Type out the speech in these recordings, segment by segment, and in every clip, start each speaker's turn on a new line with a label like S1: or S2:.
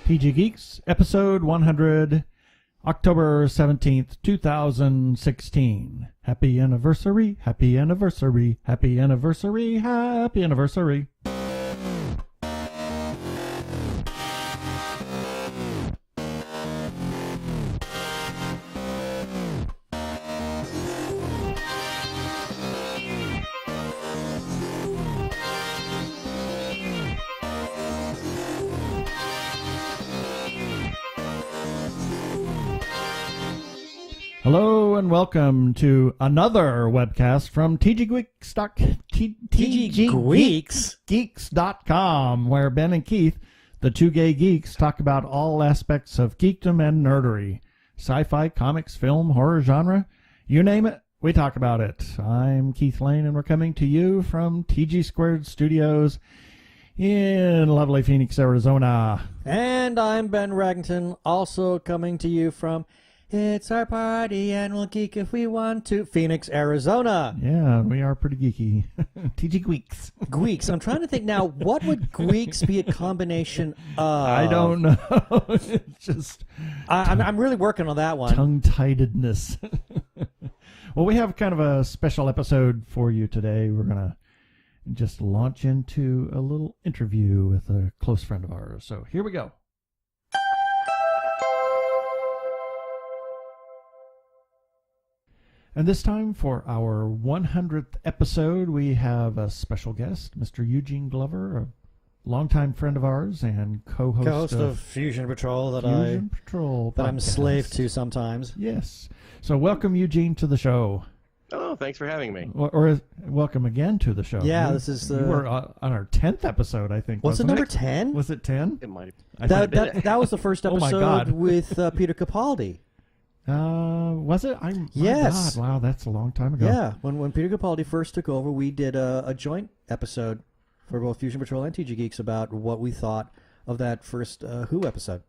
S1: PG Geeks, episode 100, October 17th, 2016. Happy anniversary, happy anniversary, happy anniversary, happy anniversary. Hello and welcome to another webcast from TGGeeks.com, where Ben and Keith, the Two Gay Geeks, talk about all aspects of geekdom and nerdery. Sci-fi, comics, film, horror genre, you name it, we talk about it. I'm Keith Lane and we're coming to you from TG Squared Studios in lovely Phoenix, Arizona.
S2: And I'm Ben Raggington, also coming to you from It's Our Party and We'll Geek If We Want To, Phoenix, Arizona.
S1: Yeah, we are pretty geeky. TG Geeks.
S2: Gweeks. I'm trying to think now, what would Gweeks be a combination of?
S1: I don't know. It's just...
S2: I'm really working on that one.
S1: Tongue-tiedness. Well, we have kind of a special episode for you today. We're going to just launch into a little interview with a close friend of ours. So here we go. And this time, for our 100th episode, we have a special guest, Mr. Eugene Glover, a longtime friend of ours and co-host
S2: of Fusion Patrol that I'm slave to sometimes.
S1: Yes. So welcome, Eugene, to the show.
S3: Oh, thanks for having me.
S1: Or welcome again to the show.
S2: Yeah, this is the...
S1: You were on our 10th episode, I think.
S2: Was it number 10?
S1: Was it 10?
S3: It might
S2: have. That was the first episode with Peter Capaldi.
S1: Was it?
S2: Yes.
S1: God, wow, that's a long time ago.
S2: Yeah, when Peter Capaldi first took over, we did a joint episode for both Fusion Patrol and TG Geeks about what we thought of that first Who episode.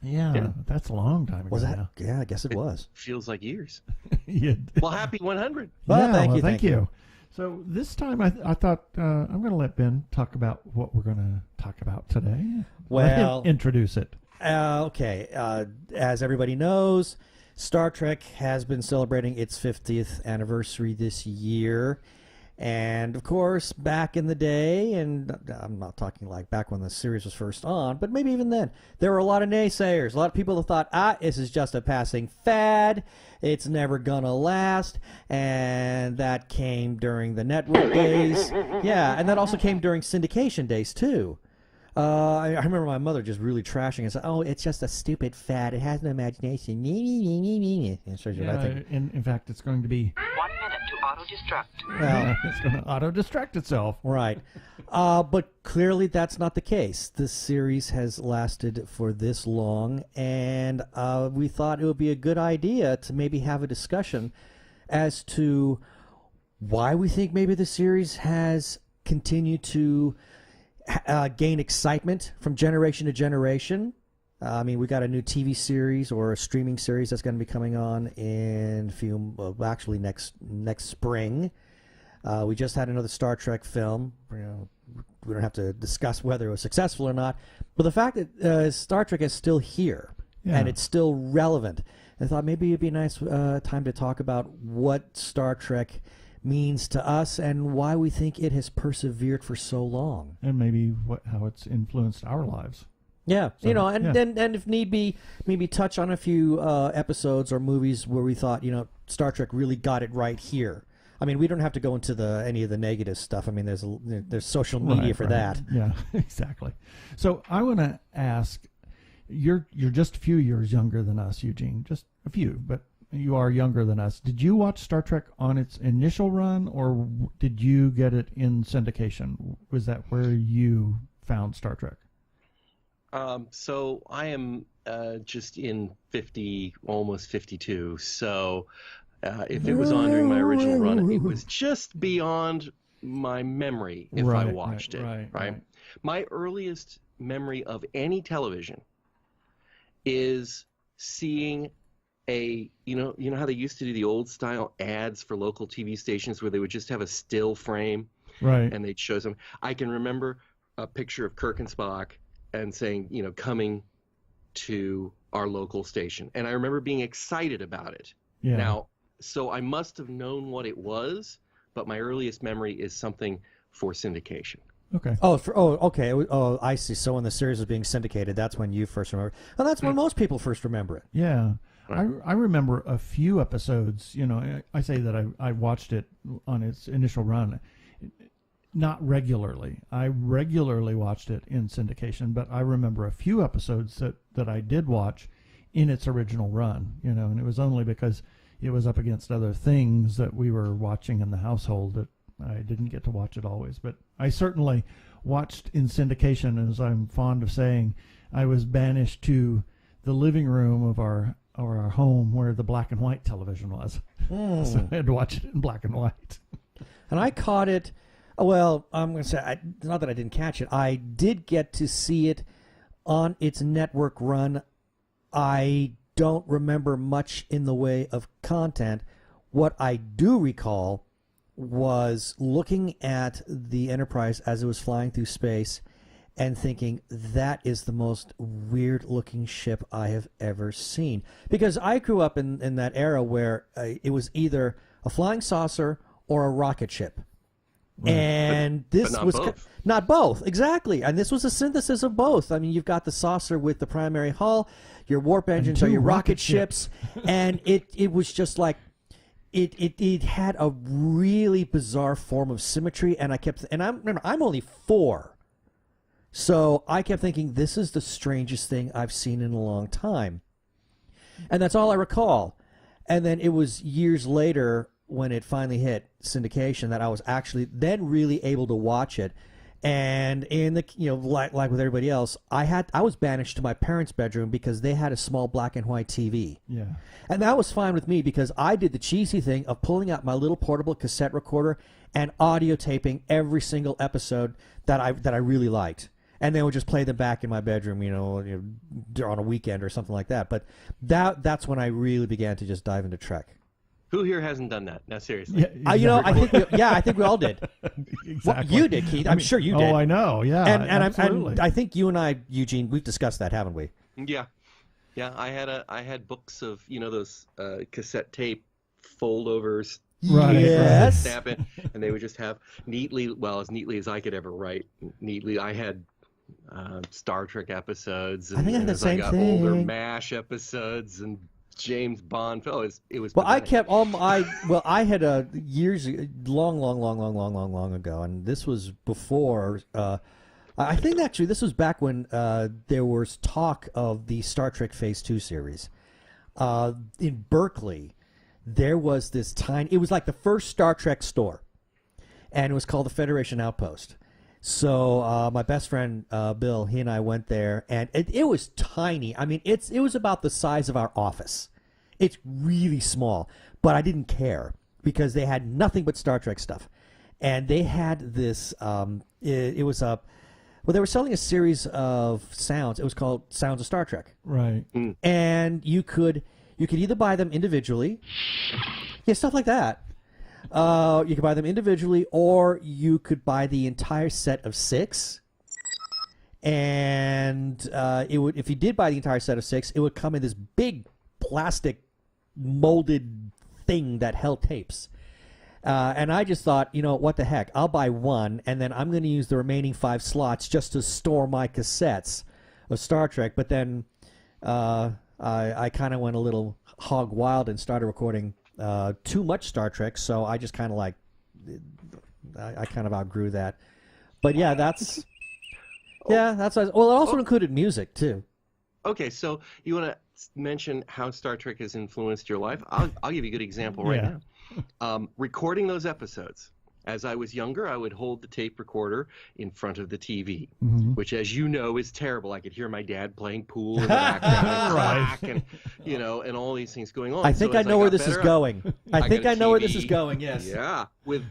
S1: Yeah, that's a long time ago.
S2: Was that?
S1: Now.
S2: Yeah, I guess it was.
S3: Feels like years.
S1: Yeah.
S3: Well, happy 100.
S2: Well,
S1: yeah, thank you. So this time I thought I'm going to let Ben talk about what we're going to talk about today.
S2: Well,
S1: let him introduce it.
S2: Okay. As everybody knows, Star Trek has been celebrating its 50th anniversary this year. And, of course, back in the day, and I'm not talking like back when the series was first on, but maybe even then, there were a lot of naysayers. A lot of people that thought, this is just a passing fad. It's never going to last. And that came during the network days. Yeah, and that also came during syndication days, too. I remember my mother just really trashing and said, it's just a stupid fad. It has no imagination. And so
S1: yeah,
S2: I think,
S1: in fact, it's going to be...
S4: 1 minute to auto-destruct.
S1: Well, it's going to auto-destruct itself.
S2: Right. But clearly that's not the case. This series has lasted for this long, and we thought it would be a good idea to maybe have a discussion as to why we think maybe the series has continued to gain excitement from generation to generation. I mean, we got a new TV series or a streaming series that's going to be coming on in actually next spring. We just had another Star Trek film. We don't have to discuss whether it was successful or not, but the fact that Star Trek is still here and it's still relevant, I thought maybe it'd be a nice time to talk about what Star Trek means to us and why we think it has persevered for so long,
S1: and maybe how it's influenced our lives.
S2: Yeah,
S1: so,
S2: and if need be, maybe touch on a few episodes or movies where we thought Star Trek really got it right here. I mean, we don't have to go into any of the negative stuff. I mean, there's social media for that.
S1: Yeah, exactly. So I want to ask, you're just a few years younger than us, Eugene, just a few, but you are younger than us. Did you watch Star Trek on its initial run, or did you get it in syndication? Was that where you found Star Trek?
S3: So I am just in 50, almost 52. So if it was on during my original run, it was just beyond my memory if I watched it. Right. My earliest memory of any television is seeing you know how they used to do the old style ads for local TV stations where they would just have a still frame,
S1: right,
S3: and they'd show some. I can remember a picture of Kirk and Spock and saying, coming to our local station. And I remember being excited about it.
S1: Yeah.
S3: Now, so I must have known what it was, but my earliest memory is something for syndication.
S1: Okay.
S2: Okay. Oh, I see. So when the series was being syndicated, that's when you first remember. Well, that's when most people first remember it.
S1: Yeah.
S3: Right.
S1: I remember a few episodes. I say that I watched it on its initial run. Not regularly. I regularly watched it in syndication, but I remember a few episodes that I did watch in its original run, and it was only because it was up against other things that we were watching in the household that I didn't get to watch it always. But I certainly watched in syndication, as I'm fond of saying. I was banished to the living room of our home where the black and white television was. So I had to watch it in black and white.
S2: And I caught it. Well, I'm going to say, not that I didn't catch it. I did get to see it on its network run. I don't remember much in the way of content. What I do recall was looking at the Enterprise as it was flying through space and thinking, that is the most weird-looking ship I have ever seen. Because I grew up in that era where it was either a flying saucer or a rocket ship. Right. And this
S3: but not
S2: was
S3: both.
S2: Not both, exactly. And this was a synthesis of both. I mean, you've got the saucer with the primary hull, your warp engines are your rocket ships, and it was just like it had a really bizarre form of symmetry. And I'm only 4, so I kept thinking, this is the strangest thing I've seen in a long time, and that's all I recall. And then it was years later, when it finally hit syndication, that I was actually then really able to watch it. And in the like with everybody else, I was banished to my parents' bedroom because they had a small black and white TV.
S1: Yeah.
S2: And that was fine with me because I did the cheesy thing of pulling out my little portable cassette recorder and audio taping every single episode that I really liked. And then would just play them back in my bedroom, on a weekend or something like that. But that's when I really began to just dive into Trek.
S3: Who here hasn't done that? No, seriously.
S1: Yeah, exactly.
S2: I think we all did.
S1: Exactly.
S2: Well, you did, Keith. I'm sure you did.
S1: Oh, I know. Yeah, absolutely.
S2: And I think you and I, Eugene, we've discussed that, haven't we?
S3: Yeah. I had books of those cassette tape foldovers.
S1: Right.
S2: Yes.
S3: Snap it, and they would just have as neatly as I could ever write. Neatly, I had Star Trek episodes. And,
S2: I think I had the same
S3: I got
S2: thing.
S3: older MASH episodes and James Bond. Oh, it was.
S2: Well, I
S3: pathetic.
S2: kept all my. Well, I had long ago, and this was before. I think actually this was back when there was talk of the Star Trek Phase 2 series. In Berkeley, there was this tiny. It was like the first Star Trek store, and it was called the Federation Outpost. So my best friend Bill, he and I went there, and it was tiny. I mean, it was about the size of our office. It's really small, but I didn't care because they had nothing but Star Trek stuff, and they had this. It was a. Well, they were selling a series of sounds. It was called Sounds of Star Trek.
S1: Right.
S2: And you could either buy them individually, yeah, stuff like that. You could buy them individually, or you could buy the entire set of 6. And it would, if you did buy the entire set of 6, it would come in this big plastic molded thing that held tapes. And I just thought, what the heck? I'll buy one, and then I'm going to use the remaining 5 slots just to store my cassettes of Star Trek. But then I kind of went a little hog wild and started recording too much Star Trek, so I just kind of I kind of outgrew that. But yeah, that's well, it also included music too.
S3: Okay, so you want to mention how Star Trek has influenced your life? I'll give you a good example right now. Recording those episodes. As I was younger, I would hold the tape recorder in front of the TV, which, as you know, is terrible. I could hear my dad playing pool in the background, and clack, and and all these things going on.
S2: I think I know where this is going. I think I know where this is going. Yes.
S3: Yeah, with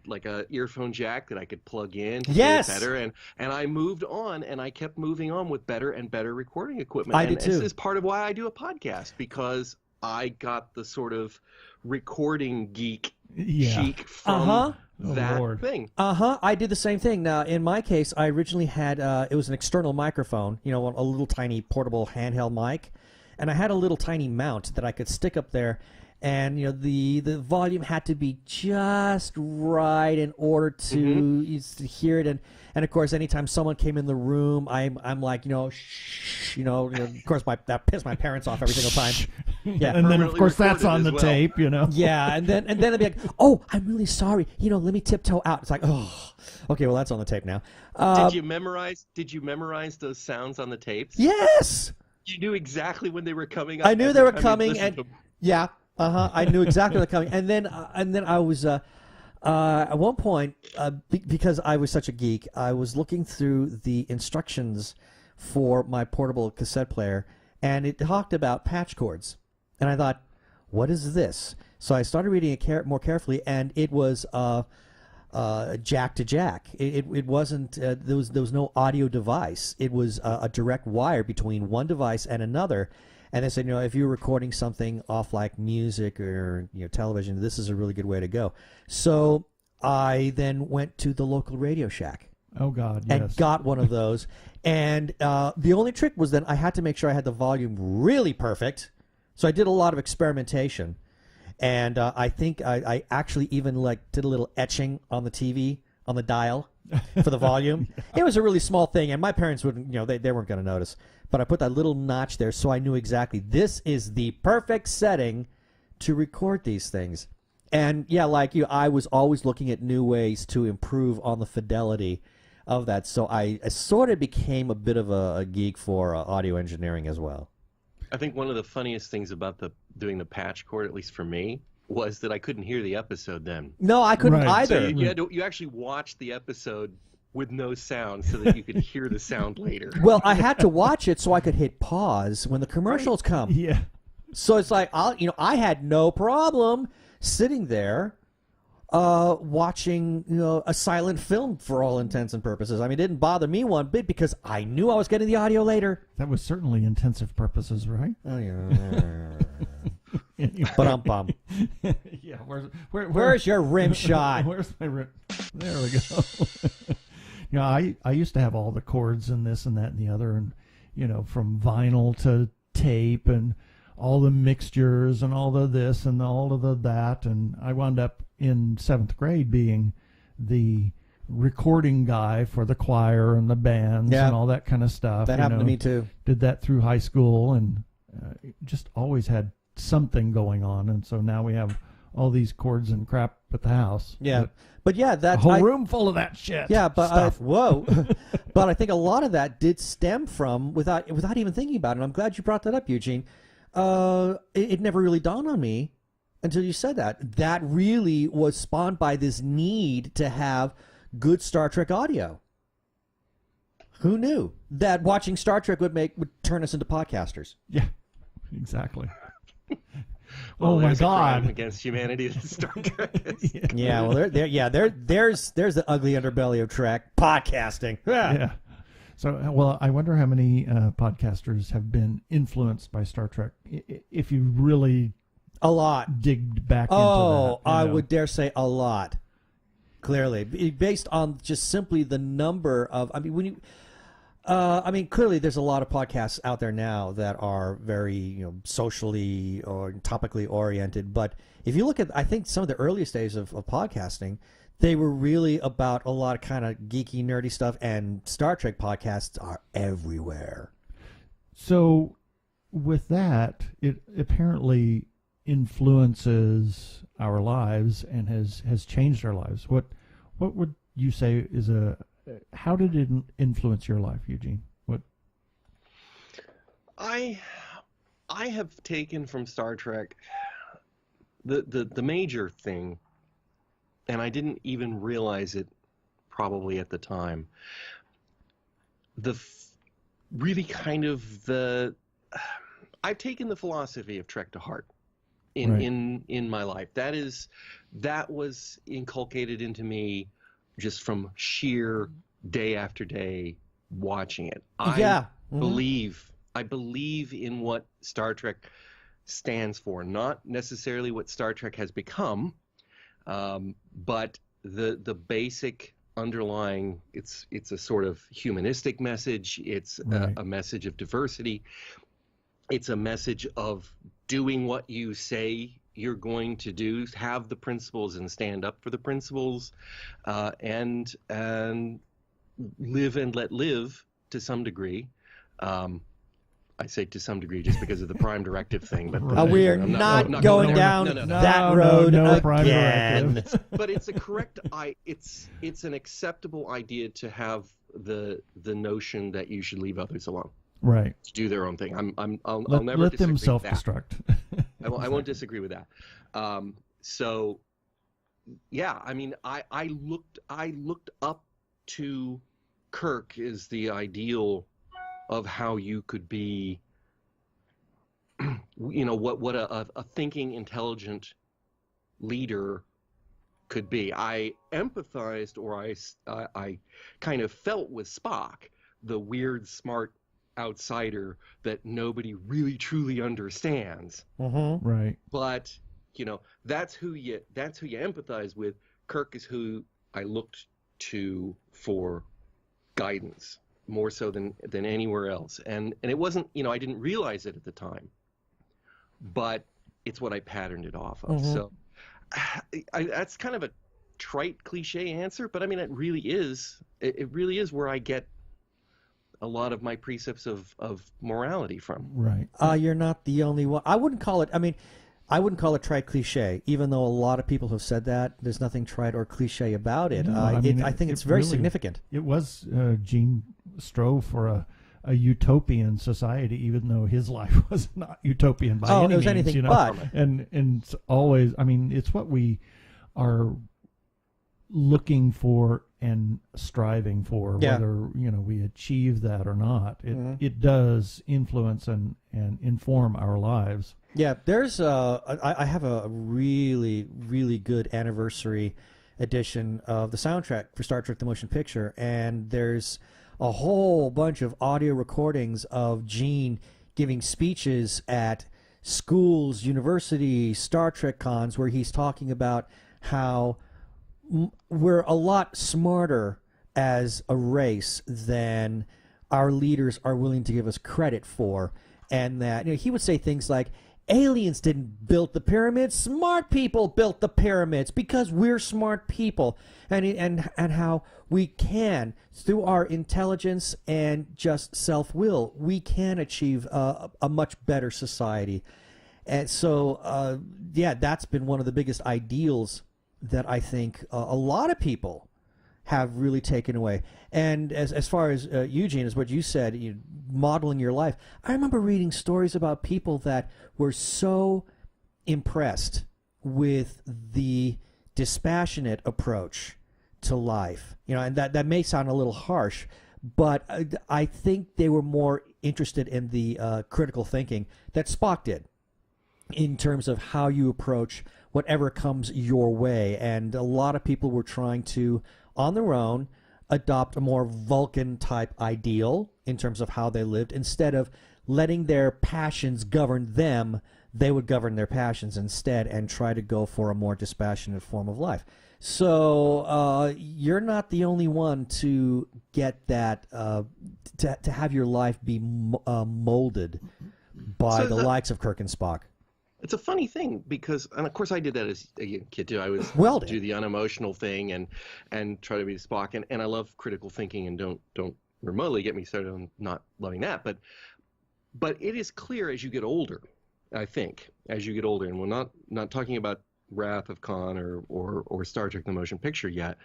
S3: like a earphone jack that I could plug in. To
S2: Yes.
S3: hear it better, and I moved on, and I kept moving on with better and better recording equipment.
S2: I did too.
S3: This is part of why I do a podcast, because I got the sort of recording geek chic from that
S1: Lord.
S3: thing.
S2: I did the same thing. Now, in my case, I originally had it was an external microphone, a little tiny portable handheld mic, and I had a little tiny mount that I could stick up there, and the volume had to be just right in order to hear it, and of course, anytime someone came in the room, I'm like, shh, of course, that pissed my parents off every single time. Yeah,
S1: And then, of course, that's on the
S3: as well.
S1: tape,
S2: Yeah, and then they'd be like, "Oh, I'm really sorry. Let me tiptoe out." It's like, "Oh, okay, well that's on the tape now."
S3: Did you memorize those sounds on the tapes?
S2: Yes,
S3: You knew exactly when they were coming up.
S2: I knew
S3: every
S2: they were
S3: time you
S2: coming,
S3: listened
S2: and
S3: to them.
S2: yeah, I knew exactly what coming. And then I was at one point because I was such a geek, I was looking through the instructions for my portable cassette player, and it talked about patch cords. And I thought, what is this? So I started reading it more carefully, and it was jack to jack. It wasn't there was no audio device. It was a direct wire between one device and another. And they said, if you're recording something off like music or television, this is a really good way to go. So I then went to the local Radio Shack.
S1: Oh, God,
S2: And
S1: yes.
S2: got one of those. And the only trick was then I had to make sure I had the volume really perfect. So I did a lot of experimentation. And I think I actually even did a little etching on the TV, on the dial for the volume. It was a really small thing, and my parents wouldn't, they weren't going to notice. But I put that little notch there so I knew exactly this is the perfect setting to record these things. And yeah, like you, I was always looking at new ways to improve on the fidelity of that. So I sort of became a bit of a geek for audio engineering as well.
S3: I think one of the funniest things about doing the patch cord, at least for me, was that I couldn't hear the episode then.
S2: No, I couldn't
S1: Right.
S2: either.
S3: So you actually watched the episode with no sound so that you could hear the sound later.
S2: Well, I had to watch it so I could hit pause when the commercials come.
S1: Yeah.
S2: So it's like I had no problem sitting there watching a silent film for all intents and purposes. I mean, it didn't bother me one bit because I knew I was getting the audio later.
S1: That was certainly intensive purposes, right?
S2: Oh yeah. But bum.
S1: Yeah.
S2: Where's your rim shot?
S1: Where's my rim? There we go. I used to have all the chords and this and that and the other, and from vinyl to tape and all the mixtures and all the this and all of the that, and I wound up in 7th grade being the recording guy for the choir and the bands and all that kind of stuff.
S2: That happened to me too.
S1: Did that through high school, and just always had something going on, and so now we have all these chords and crap at the house.
S2: Yeah, but yeah,
S1: A
S2: that
S1: whole room full of that shit.
S2: Yeah, but
S1: stuff.
S2: whoa! But I think a lot of that did stem from without even thinking about it. And I'm glad you brought that up, Eugene. It never really dawned on me until you said that. That really was spawned by this need to have good Star Trek audio. Who knew that watching Star Trek would turn us into podcasters?
S1: Yeah, exactly.
S3: Well,
S1: oh my
S3: there's a crime
S1: God!
S3: against humanity that Star Trek is.
S2: Yeah, well, there's the ugly underbelly of Trek podcasting.
S1: Yeah. So, well, I wonder how many podcasters have been influenced by Star Trek. If you really
S2: A lot.
S1: digged back into
S2: Oh,
S1: that.
S2: I would dare say a lot. Clearly, based on just simply the number of. I mean, when you. Clearly, there's a lot of podcasts out there now that are very, socially or topically oriented. But if you look at, I think some of the earliest days of podcasting, they were really about a lot of kind of geeky, nerdy stuff, and Star Trek podcasts are everywhere.
S1: So, with that, it apparently influences our lives and has changed our lives. What would you say is how did it influence your life, Eugene? What?
S3: I have taken from Star Trek the major thing, and I didn't even realize it probably at the time. I've taken the philosophy of Trek to heart in my life. That was inculcated into me just from sheer day after day watching it. I believe in what Star Trek stands for, not necessarily what Star Trek has become, but the basic underlying, it's a sort of humanistic message. It's a message of diversity. It's a message of doing what you say you're going to do, have the principles and stand up for the principles, and live and let live to some degree. I say to some degree just because of the prime directive thing, but
S2: we are not going down that road again.
S3: But it's a correct. It's an acceptable idea to have the notion that you should leave others alone,
S1: right?
S3: To do their own thing. I'll never
S1: let them
S3: disagree with that.
S1: self-destruct.
S3: I won't disagree with that. So, yeah, I mean, I looked up to Kirk as the ideal of how you could be, what a thinking, intelligent leader could be. I empathized, or I kind of felt with Spock, the weird, smart outsider that nobody really truly understands.
S2: Mm-hmm.
S1: Right.
S3: But that's who you empathize with. Kirk is who I looked to for guidance, more so than anywhere else. And it wasn't, I didn't realize it at the time, but it's what I patterned it off of.
S2: Mm-hmm.
S3: So that's kind of a trite cliche answer, but I mean, it really is where I get a lot of my precepts of morality from.
S1: Right.
S2: You're not the only one. I wouldn't call it trite cliche, even though a lot of people have said that. There's nothing trite or cliche about it.
S1: No,
S2: I think it's very
S1: really,
S2: significant.
S1: It was Gene strove for a utopian society, even though his life was not utopian by any means.
S2: Anything but.
S1: And it's always, it's what we are looking for and striving for, whether we achieve that or not. It does influence and inform our lives.
S2: Yeah, there's I have a really, really good anniversary edition of the soundtrack for Star Trek: The Motion Picture, and there's a whole bunch of audio recordings of Gene giving speeches at schools, universities, Star Trek cons, where he's talking about how we're a lot smarter as a race than our leaders are willing to give us credit for, and that he would say things like, aliens didn't build the pyramids, smart people built the pyramids because we're smart people, and how we can, through our intelligence and just self-will, we can achieve a much better society. And so that's been one of the biggest ideals that I think a lot of people have really taken away. And as far as Eugene, as what you said, modeling your life, I remember reading stories about people that were so impressed with the dispassionate approach to life, and that may sound a little harsh, but I think they were more interested in the critical thinking that Spock did, in terms of how you approach whatever comes your way. And a lot of people were trying to, on their own, adopt a more Vulcan-type ideal in terms of how they lived. Instead of letting their passions govern them, they would govern their passions instead and try to go for a more dispassionate form of life. So you're not the only one to get that, to have your life be molded by the likes of Kirk and Spock.
S3: It's a funny thing because, and of course I did that as a kid too. I was do the unemotional thing and try to be Spock, and I love critical thinking, and don't remotely get me started on not loving that. But it is clear as you get older, I think, as you get older, and we're not talking about Wrath of Khan or Star Trek: The Motion Picture yet.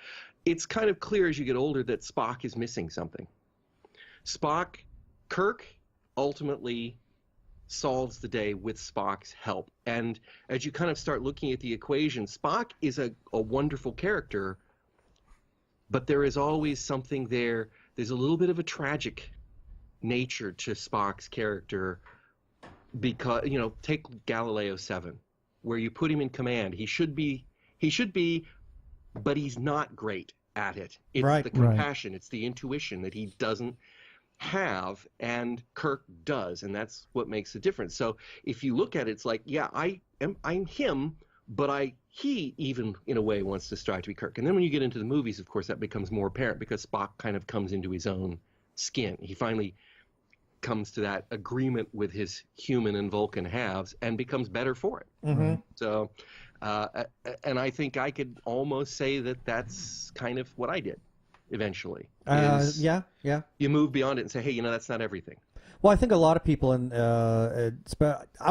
S3: It's kind of clear as you get older that Spock is missing something. Kirk ultimately solves the day with Spock's help. And as you kind of start looking at the equation, Spock is a wonderful character, but there is always something there. There's a little bit of a tragic nature to Spock's character because, take Galileo 7, where you put him in command. He should be, but he's not great at it. It's the compassion, it's the intuition that he doesn't have, and Kirk does, and that's what makes the difference. So if you look at it, it's like, I'm him, But he even in a way wants to strive to be Kirk. And then when you get into the movies, of course, that becomes more apparent because Spock kind of comes into his own skin. He finally comes to that agreement with his human and Vulcan halves and becomes better for it.
S2: Mm-hmm.
S3: So, and I think I could almost say that that's kind of what I did eventually.
S2: Yeah.
S3: You move beyond it and say, hey, that's not everything.
S2: Well, I think a lot of people, I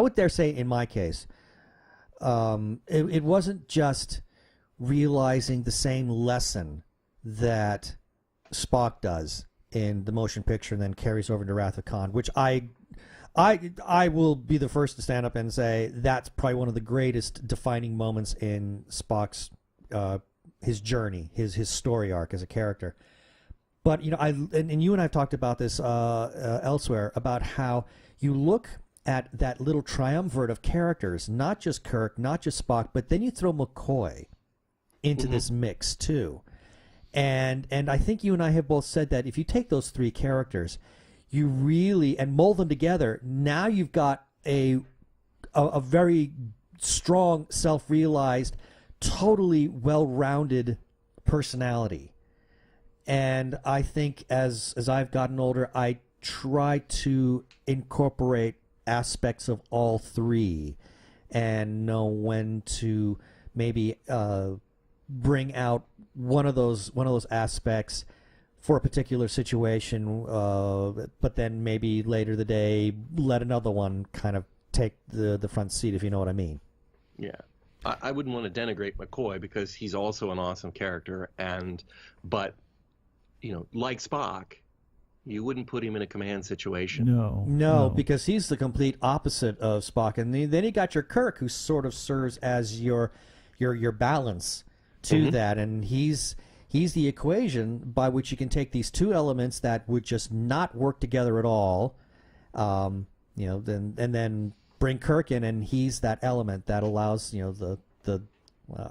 S2: would dare say in my case, it wasn't just realizing the same lesson that Spock does in the motion picture and then carries over to Wrath of Khan, which I will be the first to stand up and say that's probably one of the greatest defining moments in Spock's his journey, his story arc as a character. But and you and I have talked about this elsewhere about how you look at that little triumvirate of characters, not just Kirk, not just Spock, but then you throw McCoy into this mix too. And I think you and I have both said that if you take those three characters, you really and mold them together, now you've got a very strong, self-realized, totally well-rounded personality. And I think as I've gotten older, I try to incorporate aspects of all three and know when to maybe bring out one of those aspects for a particular situation, but then maybe later the day let another one kind of take the front seat, if you know what I mean.
S3: Yeah. I wouldn't want to denigrate McCoy because he's also an awesome character, but like Spock, you wouldn't put him in a command situation.
S1: No,
S2: because he's the complete opposite of Spock, and then you got your Kirk, who sort of serves as your balance to that, and he's the equation by which you can take these two elements that would just not work together at all, then bring Kirk in, and he's that element that allows I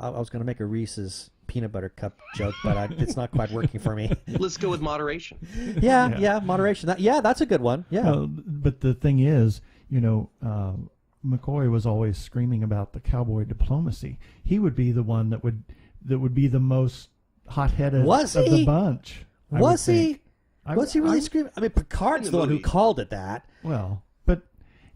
S2: was going to make a Reese's peanut butter cup joke, but it's not quite working for me.
S3: Let's go with moderation.
S2: Yeah, moderation. That's a good one. Yeah.
S1: But the thing is, McCoy was always screaming about the cowboy diplomacy. He would be the one that would be the most hot-headed of the bunch.
S2: Was he really screaming? I mean, Picard's the one who called it that.
S1: Well, but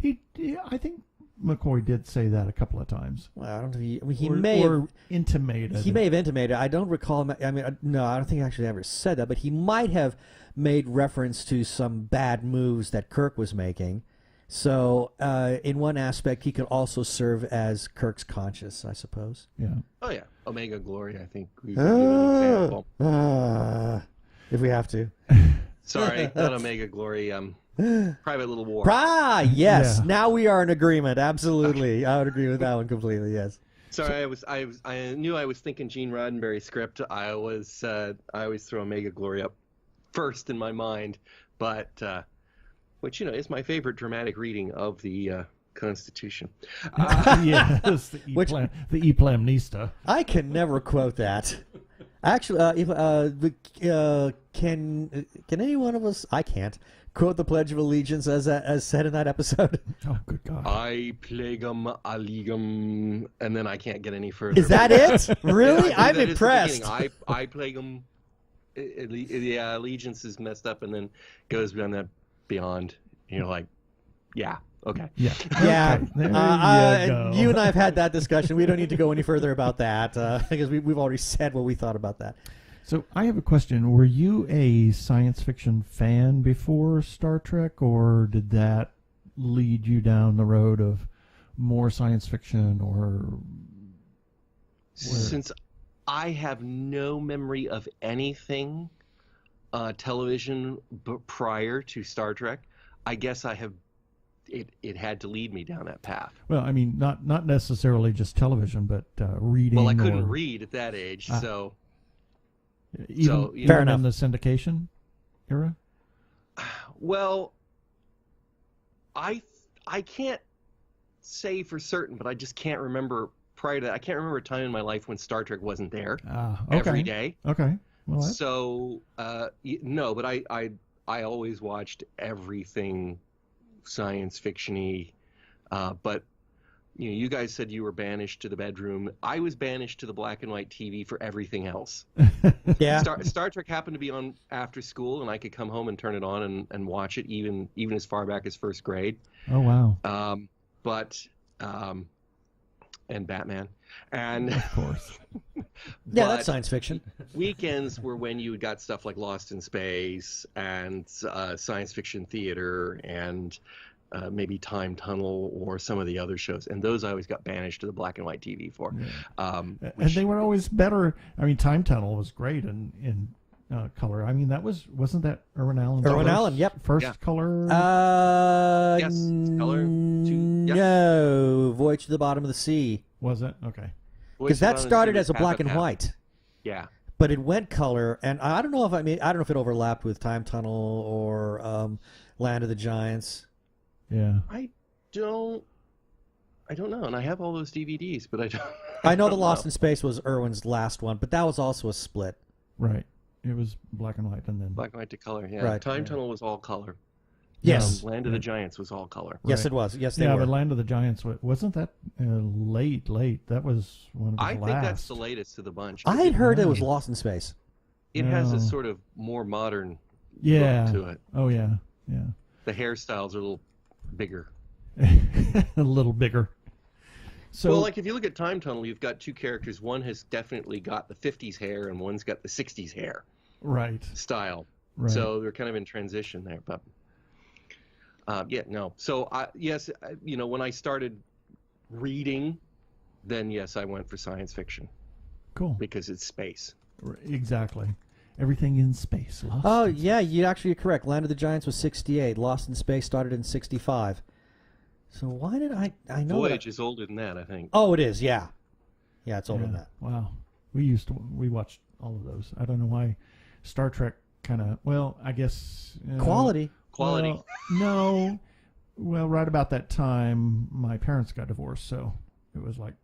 S1: I think McCoy did say that a couple of times.
S2: Well, I don't think
S1: he may have intimated.
S2: He may have intimated. I don't recall. I mean, no, I don't think he actually ever said that. But he might have made reference to some bad moves that Kirk was making. So, in one aspect, he could also serve as Kirk's conscience, I suppose.
S1: Yeah.
S3: Oh yeah, Omega Glory. I think we can give an example.
S2: If we have to.
S3: Sorry, not Omega Glory. Private Little War.
S2: Yes.
S1: Yeah.
S2: Now we are in agreement. Absolutely, I would agree with that one completely. Yes.
S3: Sorry, I knew I was thinking Gene Roddenberry script. I always throw Omega Glory up first in my mind, but which is my favorite dramatic reading of the Constitution.
S1: Yes, the Eplamnista.
S2: I can never quote that. Actually, can any one of us? I can't quote the Pledge of Allegiance as said in that episode.
S1: Oh, good God!
S3: I plegum allegum, and then I can't get any further.
S2: Is that it? Really?
S3: Yeah,
S2: I'm impressed.
S3: I plegum. Yeah, allegiance is messed up, and then goes beyond that. Beyond, like, yeah. Okay.
S1: Yeah.
S2: Yeah.
S1: Okay. There you go.
S2: You and I have had that discussion. We don't need to go any further about that because we've already said what we thought about that.
S1: So I have a question. Were you a science fiction fan before Star Trek, or did that lead you down the road of more science fiction? Or
S3: since I have no memory of anything television prior to Star Trek, I guess I have. It had to lead me down that path.
S1: Well, I mean, not necessarily just television, but reading.
S3: Well, I couldn't read at that age, so.
S1: Even
S2: fair enough.
S1: in the syndication era.
S3: Well, I can't say for certain, but I just can't remember prior to that. I can't remember a time in my life when Star Trek wasn't there
S1: Okay.
S3: every day.
S1: Okay. Well,
S3: So no, but I always watched everything science fiction-y, but you guys said you were banished to the bedroom. I was banished to the black and white TV for everything else.
S2: Yeah.
S3: Star Trek happened to be on after school, and I could come home and turn it on and watch it, even as far back as first grade.
S1: Oh wow!
S3: And Batman, and
S1: of course,
S2: Yeah, that's science fiction.
S3: weekends were when you got stuff like Lost in Space and science fiction theater and maybe Time Tunnel or some of the other shows, and those I always got banished to the black and white TV for.
S1: Yeah. And they were always better. I mean, Time Tunnel was great in color. I mean, wasn't that Irwin Allen?
S2: Irwin Allen, yep.
S1: First color.
S3: Yes, color.
S2: No, Voyage to the Bottom of the Sea.
S1: Was it? Okay.
S2: Because that started as a black and white.
S3: Yeah.
S2: But it went color, and I don't know if it overlapped with Time Tunnel or Land of the Giants.
S1: Yeah.
S3: I don't know, and I have all those DVDs, but I don't.
S2: I know the Lost in Space was Irwin's last one, but that was also a split.
S1: Right. It was black and white, and then
S3: Black and white to color. Yeah.
S2: Right.
S3: Time Tunnel was all color.
S2: Yes.
S3: Land of the Giants was all color.
S2: Yes,
S1: Right.
S2: it was. Yes, they
S1: yeah,
S2: were.
S1: but Land of the Giants wasn't that late. That was one of the
S3: I
S1: last.
S3: think that's the latest of the bunch.
S2: I had heard it was
S1: Yeah.
S2: Lost in Space.
S3: It has
S1: No.
S3: a sort of more modern
S1: Yeah.
S3: look to it.
S1: Oh yeah. Yeah.
S3: The hairstyles are a little bigger.
S1: A little bigger. So
S3: Well, like if you look at Time Tunnel, you've got two characters. One has definitely got the 50s hair, and one's got the 60s hair
S1: right.
S3: style.
S1: Right.
S3: So they're kind of in transition there. But no. So when I started reading, then yes, I went for science fiction
S1: Cool.
S3: because it's space.
S1: Exactly. Everything in space. Lost
S2: Oh,
S1: in
S2: yeah, you actually are correct. Land of the Giants was 68. Lost in Space started in 65. So why did I know
S3: Voyage
S2: that?
S3: is older than that, I think.
S2: Oh, it is, yeah. Yeah, it's older
S1: Yeah.
S2: than that.
S1: Wow. We watched all of those. I don't know why Star Trek kind of, well, I guess.
S2: Quality.
S3: Quality.
S1: Well, no. Well, right about that time, my parents got divorced, so it was like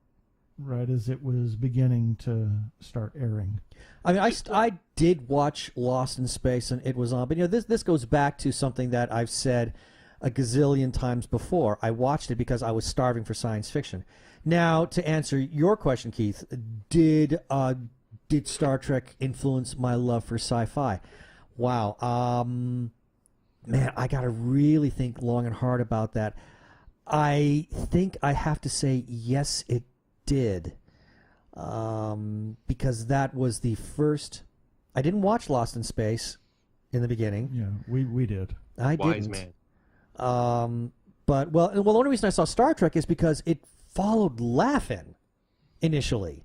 S1: right as it was beginning to start airing.
S2: I mean, I did watch Lost in Space, and it was on. But, this goes back to something that I've said a gazillion times before. I watched it because I was starving for science fiction. Now, to answer your question, Keith, did Star Trek influence my love for sci-fi? Wow. Man, I got to really think long and hard about that. I think I have to say yes, it did. Because that was the first... I didn't watch Lost in Space in the beginning.
S1: Yeah, we did.
S2: I
S3: Wise
S2: didn't.
S3: man.
S2: But the only reason I saw Star Trek is because it followed Laugh-In initially,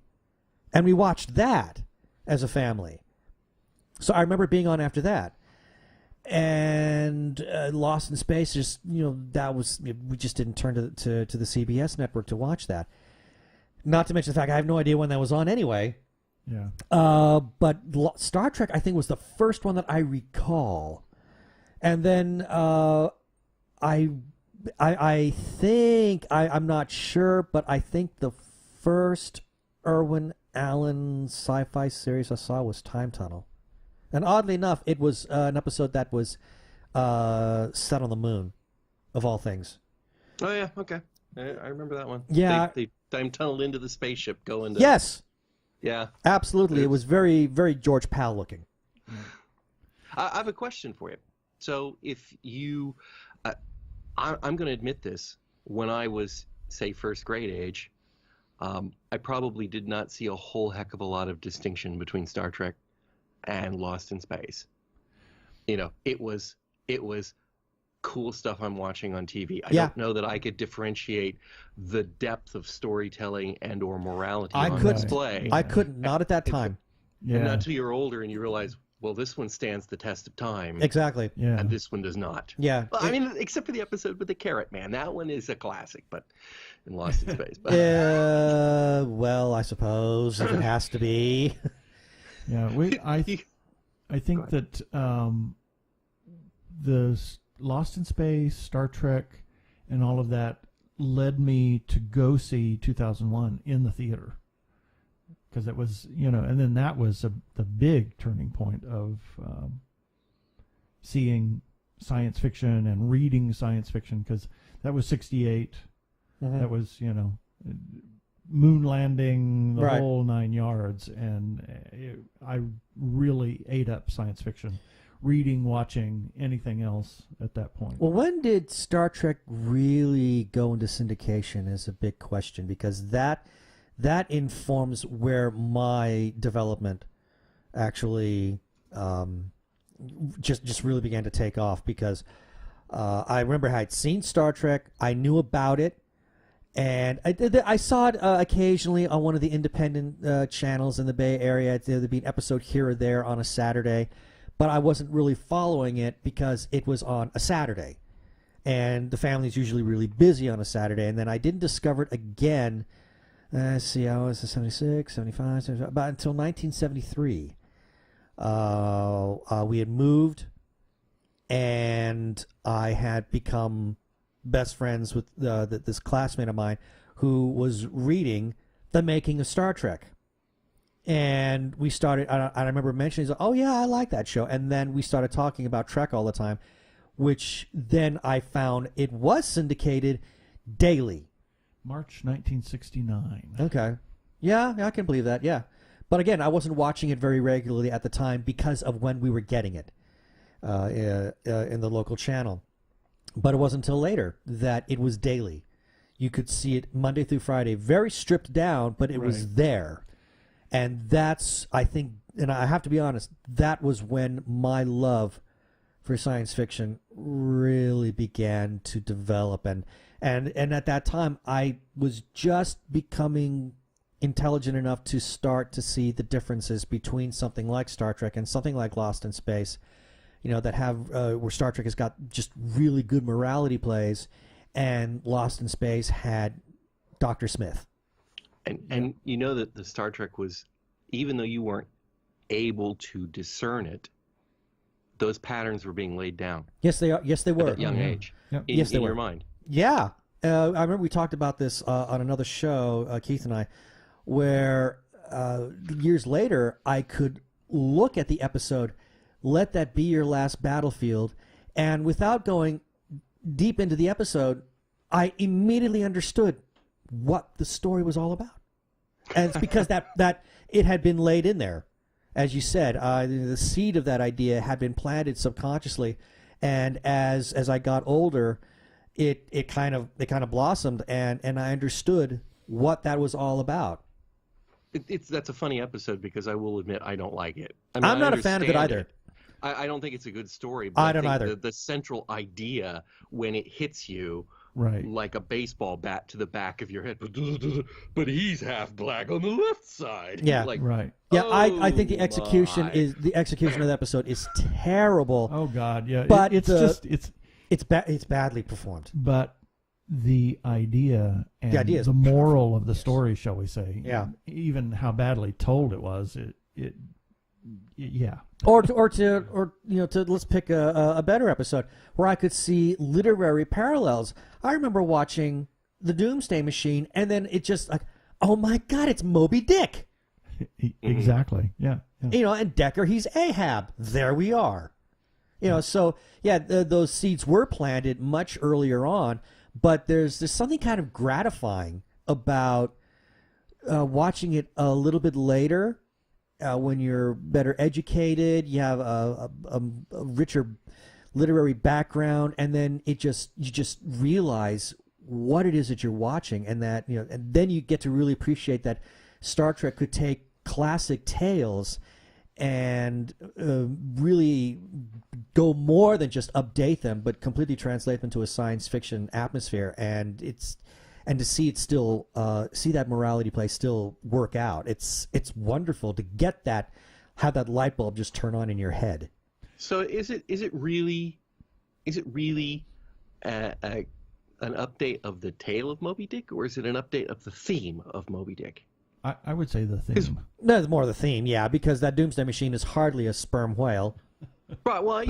S2: and we watched that as a family. So I remember being on after that, and Lost in Space. Just that was we just didn't turn to the CBS network to watch that. Not to mention the fact I have no idea when that was on anyway.
S1: Yeah.
S2: But Star Trek, I think, was the first one that I recall, and then I think I'm not sure, but I think the first Irwin Allen sci-fi series I saw was Time Tunnel, and oddly enough, it was an episode that was set on the moon, of all things.
S3: Oh yeah, okay. I remember that one.
S2: Yeah.
S3: They time tunneled into the spaceship going to...
S2: Yes,
S3: Yeah.
S2: absolutely. It was very, very George Pal looking.
S3: I have a question for you. So if you... I'm going to admit this. When I was, say, first grade age, I probably did not see a whole heck of a lot of distinction between Star Trek and Lost in Space. It was cool stuff I'm watching on TV. I don't know that I could differentiate the depth of storytelling and or morality on display.
S2: I couldn't, not at that time.
S1: Yeah.
S3: And not until you're older and you realize, well, this one stands the test of time.
S2: Exactly.
S1: Yeah.
S3: And this one does not.
S2: Yeah.
S3: Well, I mean, except for the episode with the carrot man. That one is a classic, but in Lost in Space. But
S2: Well, I suppose if it has to be.
S1: Yeah. I think that the Lost in Space, Star Trek, and all of that led me to go see 2001 in the theater. Because it was, and then that was the big turning point of seeing science fiction and reading science fiction, because that was 68. That was, moon landing, the
S2: Right.
S1: whole 9 yards. And I really ate up science fiction, reading, watching, anything else at that point.
S2: Well, when did Star Trek really go into syndication is a big question, because that informs where my development actually just really began to take off, because I remember I had seen Star Trek, I knew about it, and I saw it occasionally on one of the independent channels in the Bay Area. There'd be an episode here or there on a Saturday, but I wasn't really following it because it was on a Saturday, and the family's usually really busy on a Saturday. And then I didn't discover it again. Let's see, I was 76, 75, 75, about until 1973. We had moved, and I had become best friends with this classmate of mine who was reading The Making of Star Trek. And we started, I remember mentioning, oh yeah, I like that show. And then we started talking about Trek all the time, which then I found it was syndicated daily.
S1: March 1969.
S2: Okay. Yeah, I can believe that, yeah. But again, I wasn't watching it very regularly at the time because of when we were getting it in the local channel. But it wasn't until later that it was daily. You could see it Monday through Friday, very stripped down, but it was there. And that's, I think, and I have to be honest, that was when my love for science fiction really began to develop. And at that time, I was just becoming intelligent enough to start to see the differences between something like Star Trek and something like Lost in Space, that have where Star Trek has got just really good morality plays, and Lost in Space had Dr. Smith.
S3: And that the Star Trek was, even though you weren't able to discern it, those patterns were being laid down.
S2: Yes, they are. Yes, they were.
S3: At a young age.
S1: Yep.
S3: In,
S2: Yes, they
S3: in
S2: were.
S3: your mind.
S2: Yeah. I remember we talked about this on another show, Keith and I, where years later I could look at the episode, Let That Be Your Last Battlefield, and without going deep into the episode, I immediately understood what the story was all about. And it's because that it had been laid in there. As you said, the seed of that idea had been planted subconsciously, and as I got older, it kind of blossomed, and I understood what that was all about.
S3: That's a funny episode, because I will admit I don't like it. I mean,
S2: I'm not a fan of it either.
S3: I don't think it's a good story. But
S2: I don't
S3: think
S2: either.
S3: The central idea, when it hits you,
S1: Right.
S3: like a baseball bat to the back of your head, but he's half black on the left side.
S2: Yeah.
S3: Like,
S1: Right.
S2: Yeah, I think the execution
S3: my.
S2: of the episode is terrible.
S1: Oh God, yeah.
S2: But
S1: it's
S2: it's badly performed.
S1: but the idea and
S2: The idea is
S1: the moral of the story, shall we say?
S2: Yeah.
S1: Even how badly told it was, yeah.
S2: Or let's pick a better episode where I could see literary parallels. I remember watching The Doomsday Machine, and then it just like, oh my God, it's Moby Dick.
S1: Exactly. Yeah.
S2: And Decker, he's Ahab. There we are. So yeah, those seeds were planted much earlier on, but there's something kind of gratifying about watching it a little bit later. When you're better educated, you have a richer literary background, and then you just realize what it is that you're watching, and that and then you get to really appreciate that Star Trek could take classic tales and really go more than just update them, but completely translate them to a science fiction atmosphere, and to see it still see that morality play still work out. It's wonderful to get that, have that light bulb just turn on in your head.
S3: So is it really an update of the tale of Moby Dick, or is it an update of the theme of Moby Dick?
S1: I would say the theme.
S2: No, it's more the theme, yeah, because that Doomsday Machine is hardly a sperm whale.
S3: Right. Well,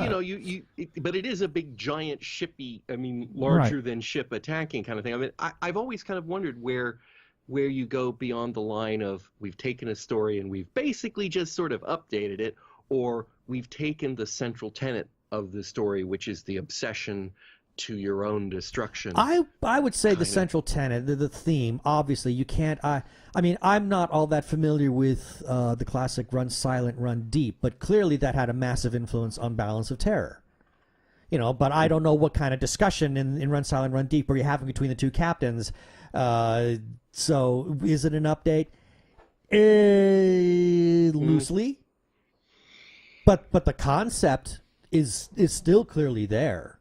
S3: but it is a big, giant, shippy. I mean, larger than ship attacking kind of thing. I mean, I've always kind of wondered where you go beyond the line of we've taken a story and we've basically just sort of updated it, or we've taken the central tenet of the story, which is the obsession to your own destruction.
S2: I would say the
S3: Kinda.
S2: central tenet, the theme, obviously, you can't. I mean, I'm not all that familiar with the classic Run Silent, Run Deep, but clearly that had a massive influence on Balance of Terror. You know, but I don't know what kind of discussion in Run Silent, Run Deep were you having between the two captains. So is it an update? Loosely. But the concept is still clearly there.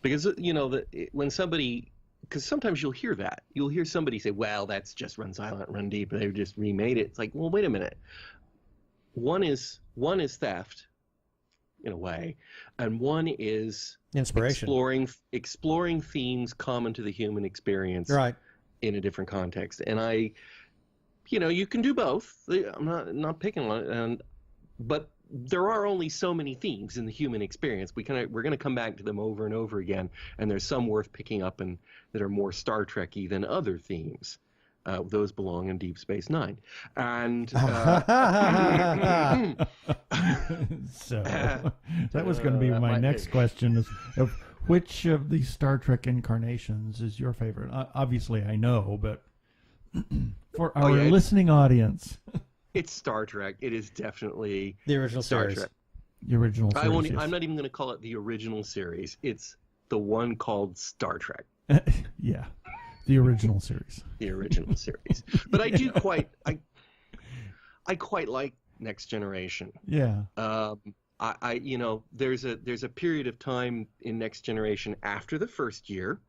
S3: Because, you know, when somebody, because sometimes you'll hear that. You'll hear somebody say, well, that's just Run Silent, Run Deep. They just remade it. It's like, well, wait a minute. One is theft, in a way, and one is
S2: inspiration.
S3: Exploring themes common to the human experience,
S2: Right.
S3: in a different context. And you can do both. I'm not picking on it, but there are only so many themes in the human experience. We're going to come back to them over and over again, and there's some worth picking up and that are more Star Trek-y than other themes. Those belong in Deep Space Nine. And
S1: So that was going to be my next question: is of which of these Star Trek incarnations is your favorite? Obviously, I know, but for our listening audience.
S3: It's Star Trek. It is definitely
S2: the original
S3: Star
S2: series.
S3: Trek.
S1: The original series.
S3: I'm not even going to call it the original series. It's the one called Star Trek.
S1: Yeah, the original series.
S3: The original series. But I do I quite like Next Generation.
S1: Yeah.
S3: There's a period of time in Next Generation after the first year,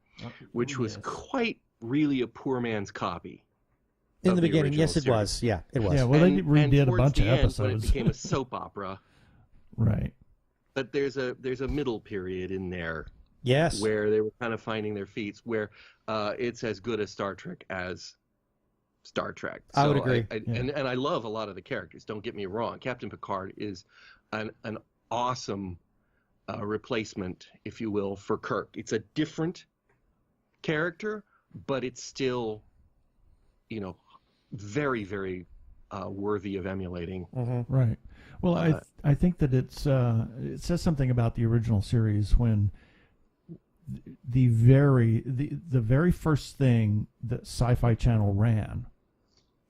S3: which was quite really a poor man's copy.
S2: In the beginning, yes, it
S3: series.
S2: was. Yeah, it was.
S1: Yeah, well, they redid a bunch of episodes.
S3: When it became a soap opera.
S1: Right.
S3: But there's a middle period in there.
S2: Yes.
S3: Where they were kind of finding their feet, where it's as good as Star Trek as Star Trek. So
S2: I would agree.
S3: And I love a lot of the characters. Don't get me wrong. Captain Picard is an awesome replacement, if you will, for Kirk. It's a different character, but it's still, very, very worthy of emulating.
S2: Mm-hmm.
S1: Right. Well, I think that it says something about the original series when the very first thing that Sci-Fi Channel ran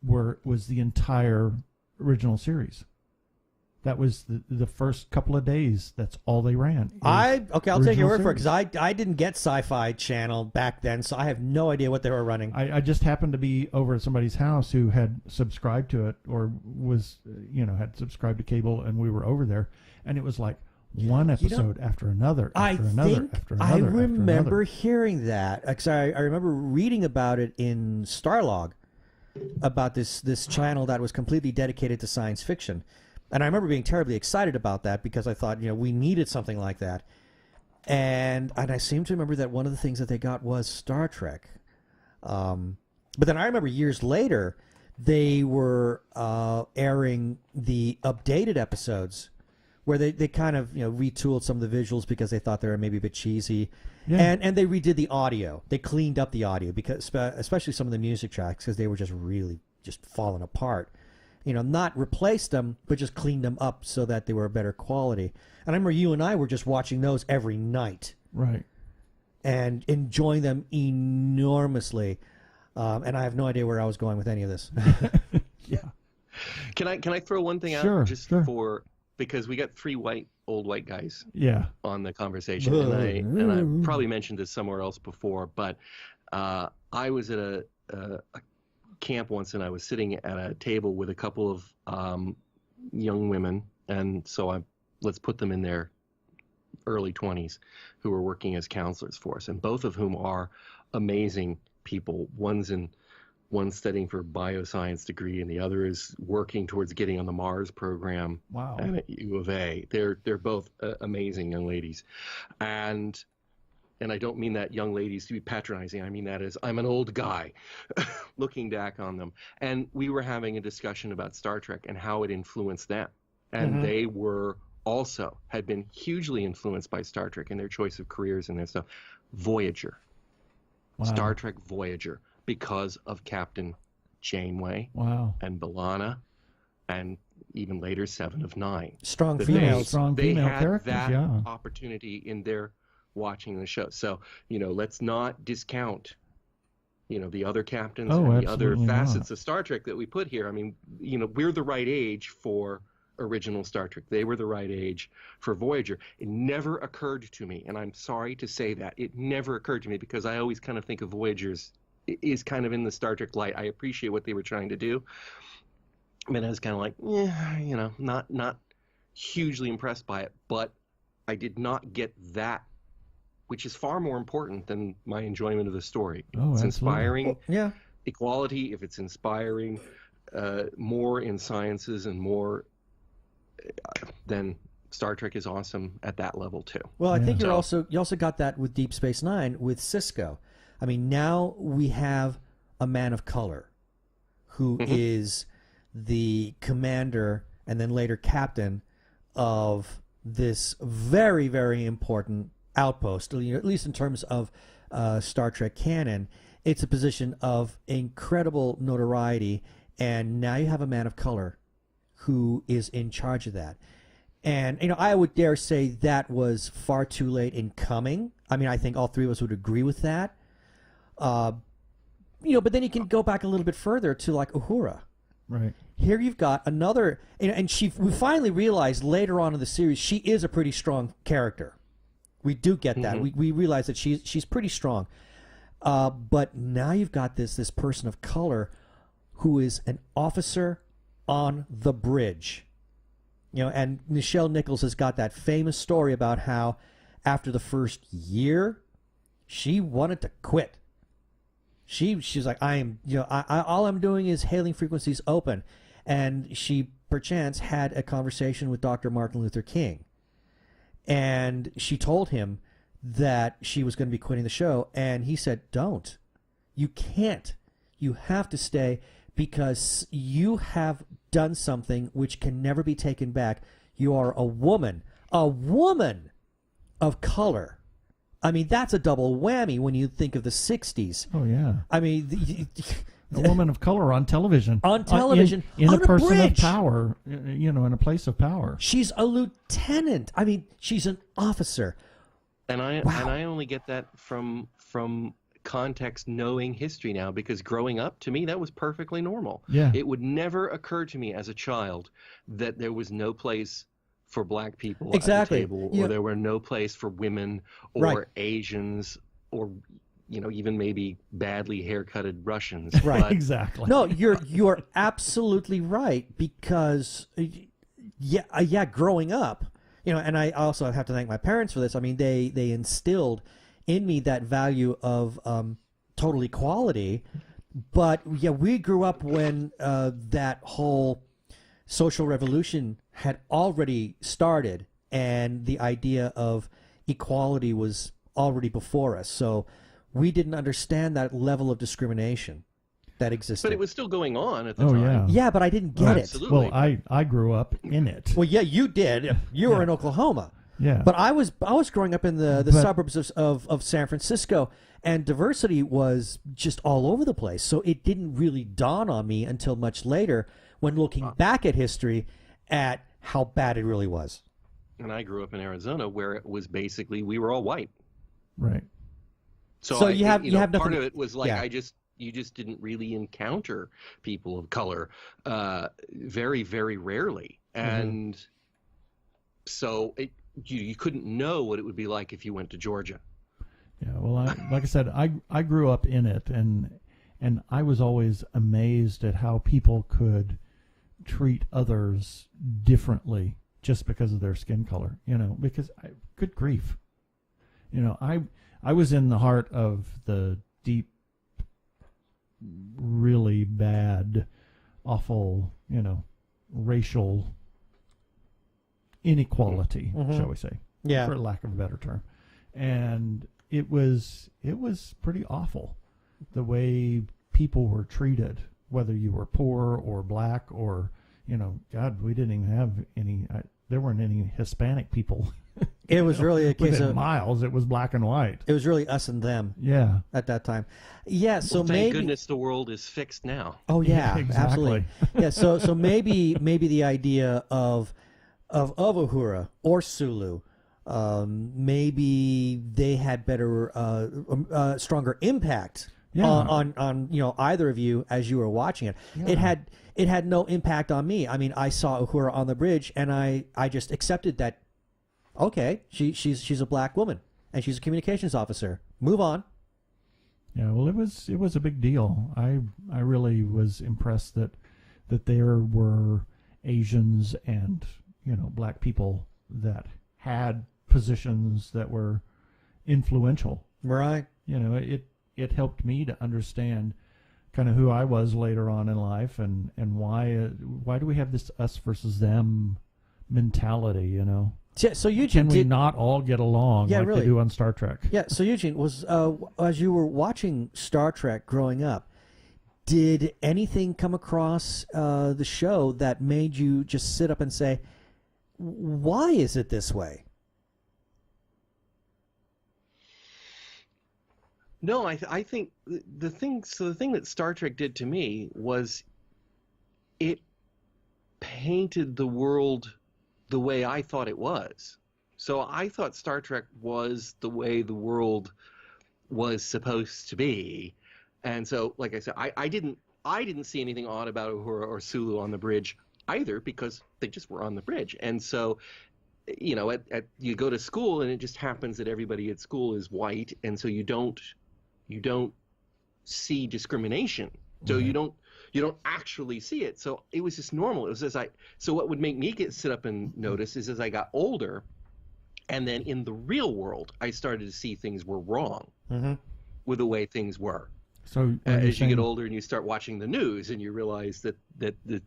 S1: was the entire original series. That was the first couple of days. That's all they ran.
S2: I'll take your word for it,
S1: series.
S2: because I didn't get Sci-Fi Channel back then, so I have no idea what they were running.
S1: I just happened to be over at somebody's house who had subscribed to it, or was had subscribed to cable, and we were over there, and it was like one episode after another, after another.
S2: I remember hearing that. I remember reading about it in Starlog, about this channel that was completely dedicated to science fiction. And I remember being terribly excited about that, because I thought, we needed something like that. And I seem to remember that one of the things that they got was Star Trek. But then I remember years later, they were airing the updated episodes, where they kind of retooled some of the visuals because they thought they were maybe a bit cheesy. Yeah. And they redid the audio. They cleaned up the audio, because especially some of the music tracks, because they were just really just falling apart. Not replaced them, but just cleaned them up so that they were a better quality. And I remember you and I were just watching those every night.
S1: Right.
S2: And enjoying them enormously. And I have no idea where I was going with any of this.
S1: Yeah.
S3: Can I throw one thing out?
S1: Sure.
S3: Because we got three old white guys on the conversation. And I probably mentioned this somewhere else before, but I was at a camp once, and I was sitting at a table with a couple of young women, and so let's put them in their early 20s, who are working as counselors for us, and both of whom are amazing people. One's studying for a bioscience degree, and the other is working towards getting on the Mars program.
S1: Wow.
S3: At U of A. They're both amazing young ladies, and I don't mean that young ladies to be patronizing. I mean that as I'm an old guy looking back on them. And we were having a discussion about Star Trek and how it influenced them. And they had been hugely influenced by Star Trek in their choice of careers and their stuff. Voyager. Wow. Star Trek Voyager, because of Captain Janeway.
S1: Wow.
S3: And B'Elanna, and even later Seven of Nine.
S2: Strong female
S1: characters,
S3: they had that opportunity in their watching the show. So, let's not discount, the other captains
S1: Oh,
S3: and the other
S1: absolutely
S3: facets
S1: not.
S3: of Star Trek that we put here. I mean, we're the right age for original Star Trek. They were the right age for Voyager. It never occurred to me, and I'm sorry to say that, it never occurred to me, because I always kind of think of Voyagers is kind of in the Star Trek light. I appreciate what they were trying to do, but I was kind of like, not hugely impressed by it. But I did not get that, which is far more important than my enjoyment of the story.
S1: Oh,
S3: It's
S1: absolutely.
S3: inspiring
S2: Yeah.
S3: equality, if it's inspiring more in sciences and more, then Star Trek is awesome at that level too.
S2: Well, I think
S3: So-
S2: you also got that with Deep Space Nine with Cisco. I mean, now we have a man of color who is the commander and then later captain of this very, very important outpost. At least in terms of Star Trek canon, it's a position of incredible notoriety, and now you have a man of color who is in charge of that. And, I would dare say that was far too late in coming. I mean, I think all three of us would agree with that. But then you can go back a little bit further to like Uhura.
S1: Right.
S2: Here you've got another, and we finally realized later on in the series she is a pretty strong character. We do get that. We realize that she's pretty strong. But now you've got this person of color who is an officer on the bridge. And Nichelle Nichols has got that famous story about how after the first year, she wanted to quit. She's like, all I'm doing is hailing frequencies open. And she, perchance, had a conversation with Dr. Martin Luther King. And she told him that she was going to be quitting the show. And he said, don't. You can't. You have to stay because you have done something which can never be taken back. You are a woman of color. I mean, that's a double whammy when you think of the 60s.
S1: Oh, yeah.
S2: I mean,
S1: A woman of color on television.
S2: On television,
S1: in
S2: on
S1: a
S2: a
S1: person
S2: bridge.
S1: of power, in a place of power.
S2: she's a lieutenant. I mean, she's an officer.
S3: And I
S2: Wow.
S3: only get that from context, knowing history now, because growing up, to me, that was perfectly normal.
S1: Yeah.
S3: It would never occur to me as a child that there was no place for black people
S2: Exactly.
S3: at the table,
S2: Yeah.
S3: or there were no place for women or
S2: Right.
S3: Asians, or even maybe badly haircutted Russians.
S2: Right.
S3: But
S1: Exactly.
S2: No, you're absolutely right, because growing up, and I also have to thank my parents for this. I mean, they instilled in me that value of total equality. But we grew up when that whole social revolution had already started, and the idea of equality was already before us. So we didn't understand that level of discrimination that existed.
S3: But it was still going on at the
S1: Oh,
S3: time.
S1: yeah.
S2: Yeah, but I didn't get it.
S3: Absolutely.
S1: Well, I grew up in it.
S2: Well, yeah, you did. You were in Oklahoma.
S1: Yeah.
S2: But I was growing up in the
S1: But-
S2: suburbs of San Francisco, and diversity was just all over the place. So it didn't really dawn on me until much later, when looking back at history, at how bad it really was.
S3: And I grew up in Arizona, where it was basically, we were all white.
S1: Right.
S2: So you have
S3: part
S2: nothing-
S3: of it was like,
S2: yeah.
S3: you just didn't really encounter people of color very, very rarely. And so you couldn't know what it would be like if you went to Georgia.
S1: Yeah. Well, like I said, I grew up in it, and I was always amazed at how people could treat others differently just because of their skin color. Because good grief. I was in the heart of the deep, really bad, awful, racial inequality, shall we say,
S2: Yeah.
S1: for lack of a better term. And it was pretty awful, the way people were treated, whether you were poor or black or, God, we didn't even have any, there weren't any Hispanic people.
S2: It was really a case
S1: Within
S2: of
S1: miles, it was black and white.
S2: it was really us and them
S1: Yeah.
S2: at that time. Yeah, so
S3: Well, thank
S2: maybe
S3: goodness the world is fixed now.
S2: Oh yeah,
S1: Exactly.
S2: absolutely. Yeah, so maybe the idea of Uhura or Sulu maybe they had better, stronger impact on either of you as you were watching it. Yeah. It had no impact on me. I mean, I saw Uhura on the bridge, and I just accepted that. Okay, she's a black woman, and she's a communications officer. Move on.
S1: Yeah, well, it was a big deal. I really was impressed that there were Asians and black people that had positions that were influential.
S2: Right.
S1: It helped me to understand kind of who I was later on in life and why do we have this us versus them mentality,
S2: Yeah, so Eugene,
S1: can we not all get along like they do on Star Trek?
S2: Yeah, so Eugene, was as you were watching Star Trek growing up, did anything come across the show that made you just sit up and say, why is it this way?
S3: No, I think the thing that Star Trek did to me was it painted the world the way I thought it was. So I thought Star Trek was the way the world was supposed to be. And so, like I said, I didn't see anything odd about Uhura or Sulu on the bridge either, because they just were on the bridge. And so, you go to school and it just happens that everybody at school is white, and so you don't see discrimination. So you don't actually see it. So it was just normal. It was so what would make me sit up and notice is as I got older, and then in the real world, I started to see things were wrong with the way things were.
S1: So
S3: as you get older and you start watching the news and you realize that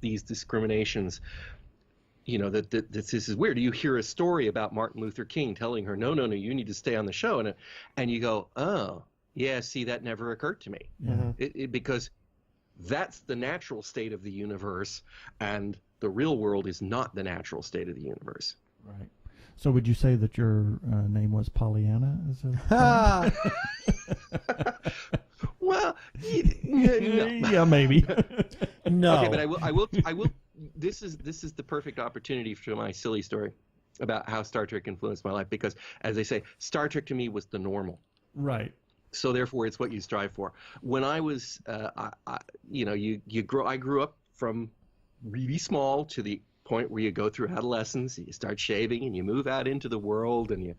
S3: these discriminations, that this is weird. You hear a story about Martin Luther King telling her, no, you need to stay on the show. And you go, oh, yeah, see, that never occurred to me. Because that's the natural state of the universe, and the real world is not the natural state of the universe.
S1: Right. So would you say that your name was Pollyanna?
S3: Well, no.
S1: Yeah, maybe.
S2: No.
S3: Okay, but I will. This is the perfect opportunity for my silly story about how Star Trek influenced my life, because, as they say, Star Trek to me was the normal.
S1: Right.
S3: So therefore, it's what you strive for. When I was, I grew up from really small to the point where you go through adolescence, you start shaving, and you move out into the world, and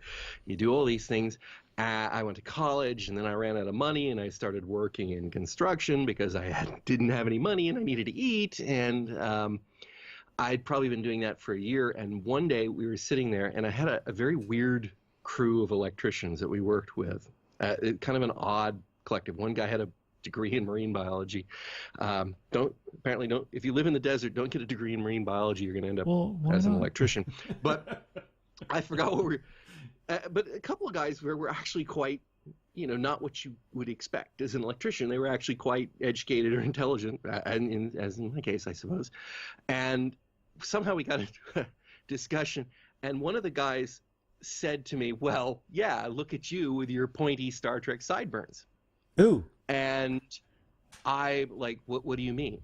S3: you do all these things. I went to college, and then I ran out of money, and I started working in construction because I didn't have any money, and I needed to eat. And I'd probably been doing that for a year. And one day we were sitting there, and I had a very weird crew of electricians that we worked with. Kind of an odd collective. One guy had a degree in marine biology. If you live in the desert, don't get a degree in marine biology. You're going to end up as an electrician. But I forgot what but a couple of guys were actually quite, not what you would expect as an electrician. They were actually quite educated or intelligent, as in my case, I suppose. And somehow we got into a discussion, and one of the guys said to me, well, yeah, look at you with your pointy Star Trek sideburns.
S2: Ooh.
S3: And I like, what do you mean?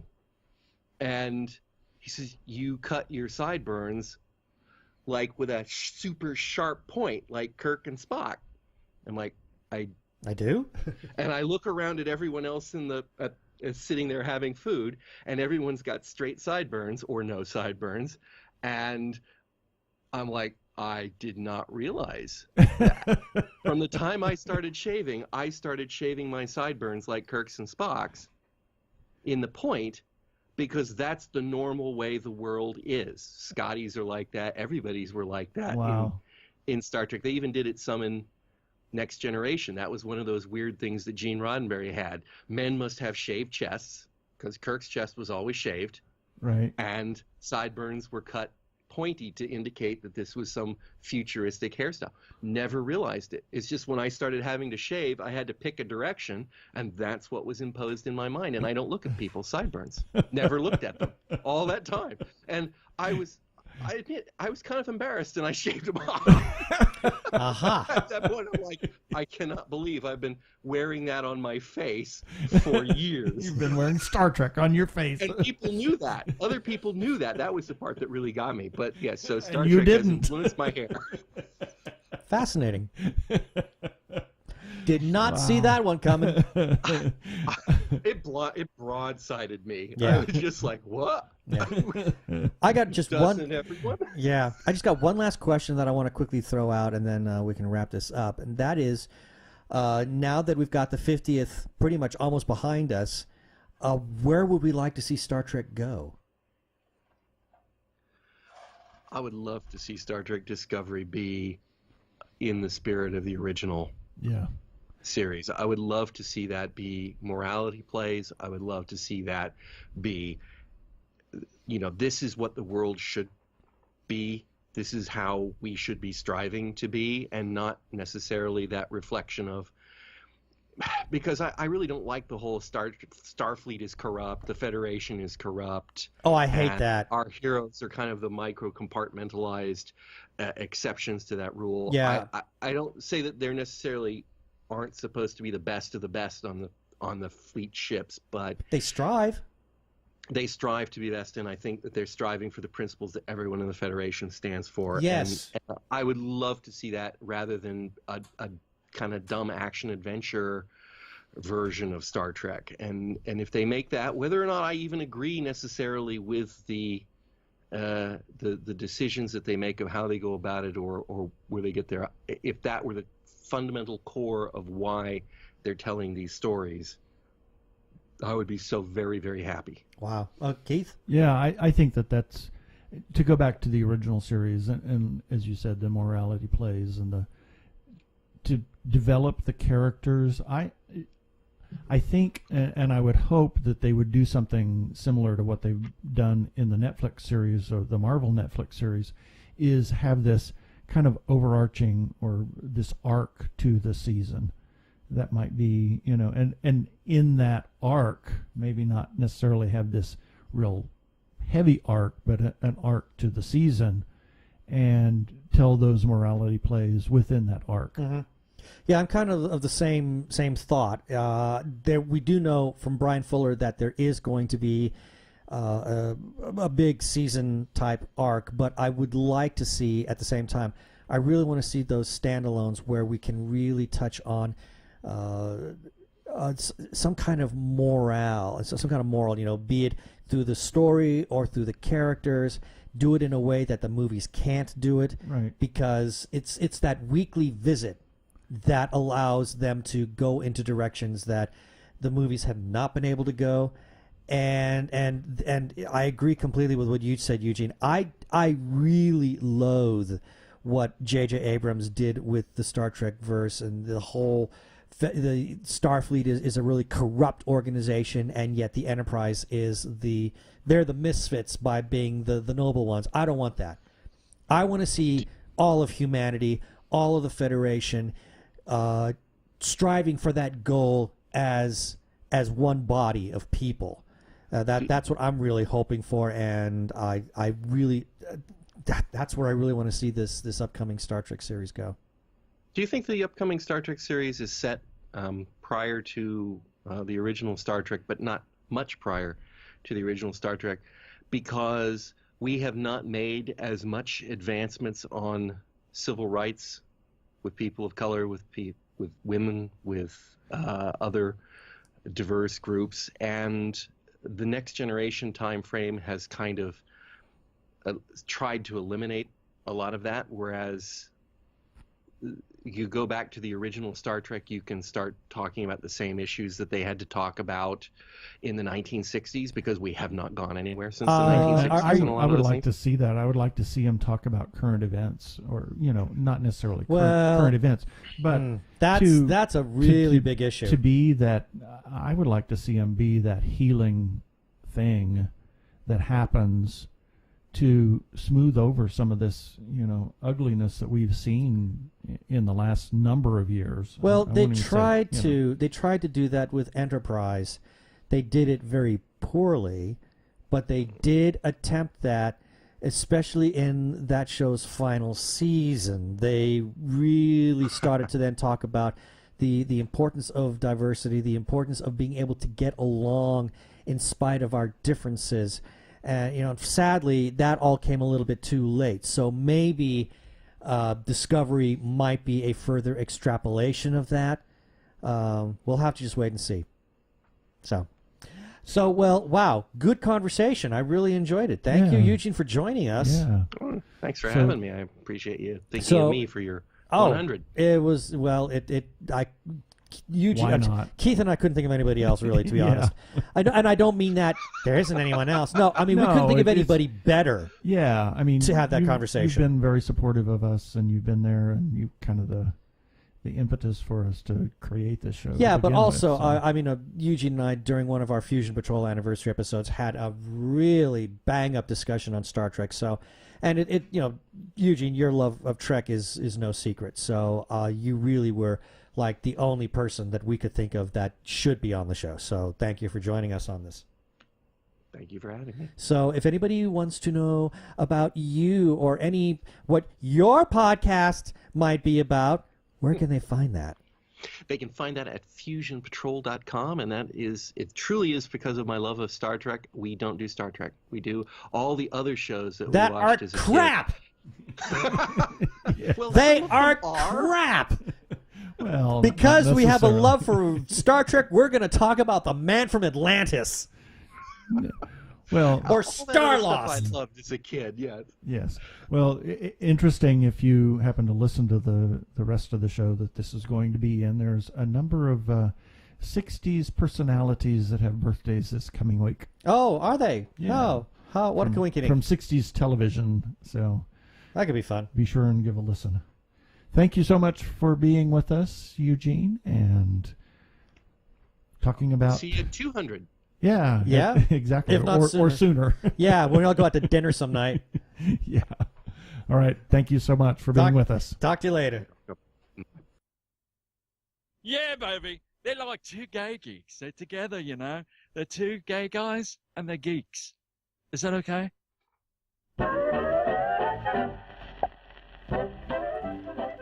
S3: And he says, you cut your sideburns like with a super sharp point, like Kirk and Spock. I'm like, I
S2: do?
S3: And I look around at everyone else sitting there having food, and everyone's got straight sideburns or no sideburns. And I'm like, I did not realize that. From the time I started shaving my sideburns like Kirk's and Spock's in the point, because that's the normal way the world is. Scotty's are like that. Everybody's were like that.
S1: Wow.
S3: In Star Trek. They even did it some in Next Generation. That was one of those weird things that Gene Roddenberry had. Men must have shaved chests, because Kirk's chest was always shaved.
S1: Right.
S3: And sideburns were cut pointy to indicate that this was some futuristic hairstyle. Never realized it. It's just when I started having to shave, I had to pick a direction, and that's what was imposed in my mind. And I don't look at people's sideburns. Never looked at them all that time. And I admit, I was kind of embarrassed, and I shaved them off. At that point, I'm like, I cannot believe I've been wearing that on my face for years.
S1: You've been wearing Star Trek on your face.
S3: And people knew that. Other people knew that. That was the part that really got me. But yes, so Star
S1: Trek
S3: has influenced my hair.
S2: Fascinating. Did not see that one coming.
S3: It broadsided me.
S2: Yeah.
S3: I was just like, what?
S2: Yeah. I got just
S3: Doesn't
S2: one.
S3: everyone?
S2: Yeah, I just got one last question that I want to quickly throw out, and then we can wrap this up. And that is, now that we've got the 50th pretty much almost behind us, where would we like to see Star Trek go?
S3: I would love to see Star Trek Discovery be in the spirit of the original series. I would love to see that be morality plays. I would love to see that be, this is what the world should be. This is how we should be striving to be, and not necessarily that reflection of, because I really don't like the whole Starfleet is corrupt, the Federation is corrupt.
S2: Oh, I hate that.
S3: Our heroes are kind of the micro-compartmentalized exceptions to that rule.
S2: Yeah.
S3: I don't say that they're necessarily aren't supposed to be the best of the best on the fleet ships, but
S2: they strive.
S3: They strive to be best, and I think that they're striving for the principles that everyone in the Federation stands for.
S2: Yes.
S3: And I would love to see that rather than a kind of dumb action-adventure version of Star Trek. And if they make that, whether or not I even agree necessarily with the decisions that they make of how they go about it or where they get there, if that were the fundamental core of why they're telling these stories, I would be so very, very happy.
S2: Wow. Keith?
S1: Yeah, I think that's, to go back to the original series, and as you said, the morality plays and to develop the characters. I think, and I would hope that they would do something similar to what they've done in the Netflix series or the Marvel Netflix series, is have this kind of overarching or this arc to the season. That might be, and in that arc, maybe not necessarily have this real heavy arc, but an arc to the season, and tell those morality plays within that arc.
S2: Mm-hmm. Yeah, I'm kind of the same thought. We do know from Brian Fuller that there is going to be a big season type arc, but I would like to see, at the same time, I really want to see those standalones where we can really touch on some kind of morale, some kind of moral, be it through the story or through the characters. Do it in a way that the movies can't do it,
S1: right? Because
S2: it's that weekly visit that allows them to go into directions that the movies have not been able to go. And I agree completely with what you said, Eugene. I really loathe what J.J. Abrams did with the Star Trek verse, and the whole the Starfleet is a really corrupt organization, and yet the Enterprise they're the misfits by being the noble ones. I don't want that. I want to see all of humanity, all of the Federation, striving for that goal as one body of people. That's what I'm really hoping for, and I really that's where I really want to see this upcoming Star Trek series go.
S3: Do you think the upcoming Star Trek series is set prior to the original Star Trek, but not much prior to the original Star Trek, because we have not made as much advancements on civil rights with people of color, with women, with other diverse groups, and the Next Generation time frame has kind of tried to eliminate a lot of that, whereas you go back to the original Star Trek, you can start talking about the same issues that they had to talk about in the 1960s, because we have not gone anywhere since the 1960s.
S1: I would like to see that. I would like to see him talk about current events, or not necessarily current events, but
S2: that's a really big issue.
S1: To be that, I would like to see him be that healing thing that happens to smooth over some of this, ugliness that we've seen in the last number of years.
S2: Well, they tried to do that with Enterprise. They did it very poorly, but they did attempt that, especially in that show's final season. They really started to then talk about the importance of diversity, the importance of being able to get along in spite of our differences. And sadly, that all came a little bit too late. So maybe Discovery might be a further extrapolation of that. We'll have to just wait and see. So well, wow, good conversation. I really enjoyed it. Thank you, Eugene, for joining us.
S1: Yeah.
S3: Oh, thanks for having me. I appreciate you thinking of me for your 100.
S2: It was Eugene,
S1: Why not?
S2: Keith and I couldn't think of anybody else, really, to be honest. And I don't mean that there isn't anyone else. No, I mean, we couldn't think of anybody better.
S1: Yeah, I mean,
S2: to have that conversation.
S1: You've been very supportive of us, and you've been there, and you kind of the impetus for us to create this show.
S2: Yeah, but also, I mean, Eugene and I, during one of our Fusion Patrol anniversary episodes, had a really bang-up discussion on Star Trek. So, and it Eugene, your love of Trek is no secret. So, you really were like the only person that we could think of that should be on the show. So, thank you for joining us on this.
S3: Thank you for having me.
S2: So if anybody wants to know about you or what your podcast might be about, where can they find that?
S3: They can find that at fusionpatrol.com, and it truly is because of my love of Star Trek. We don't do Star Trek. We do all the other shows that we watched as a
S2: crap.
S3: kid. Well,
S2: They are crap.
S1: well,
S2: Because we have a
S1: necessarily.
S2: love for Star Trek, we're going to talk about the man from Atlantis.
S1: Well,
S2: Or
S3: all that other stuff
S2: Starlost.
S3: I loved as a kid, yeah.
S1: yes. Well, interesting if you happen to listen to the rest of the show that this is going to be in. There's a number of 60s personalities that have birthdays this coming week.
S2: Oh, are they?
S1: Yeah.
S2: Oh, what a coincidence.
S1: From 60s television. So
S2: That could be fun.
S1: be sure and give a listen. Thank you so much for being with us, Eugene, and talking about...
S3: See you at 200.
S1: Yeah.
S2: Yeah?
S1: Exactly.
S2: If not
S1: or sooner.
S2: Yeah, we'll all go out to dinner some night.
S1: Yeah. All right. Thank you so much for being with us.
S2: Talk to you later.
S5: Yeah, baby. They're like two gay geeks. They're together, you know. They're two gay guys and they're geeks. Is that okay?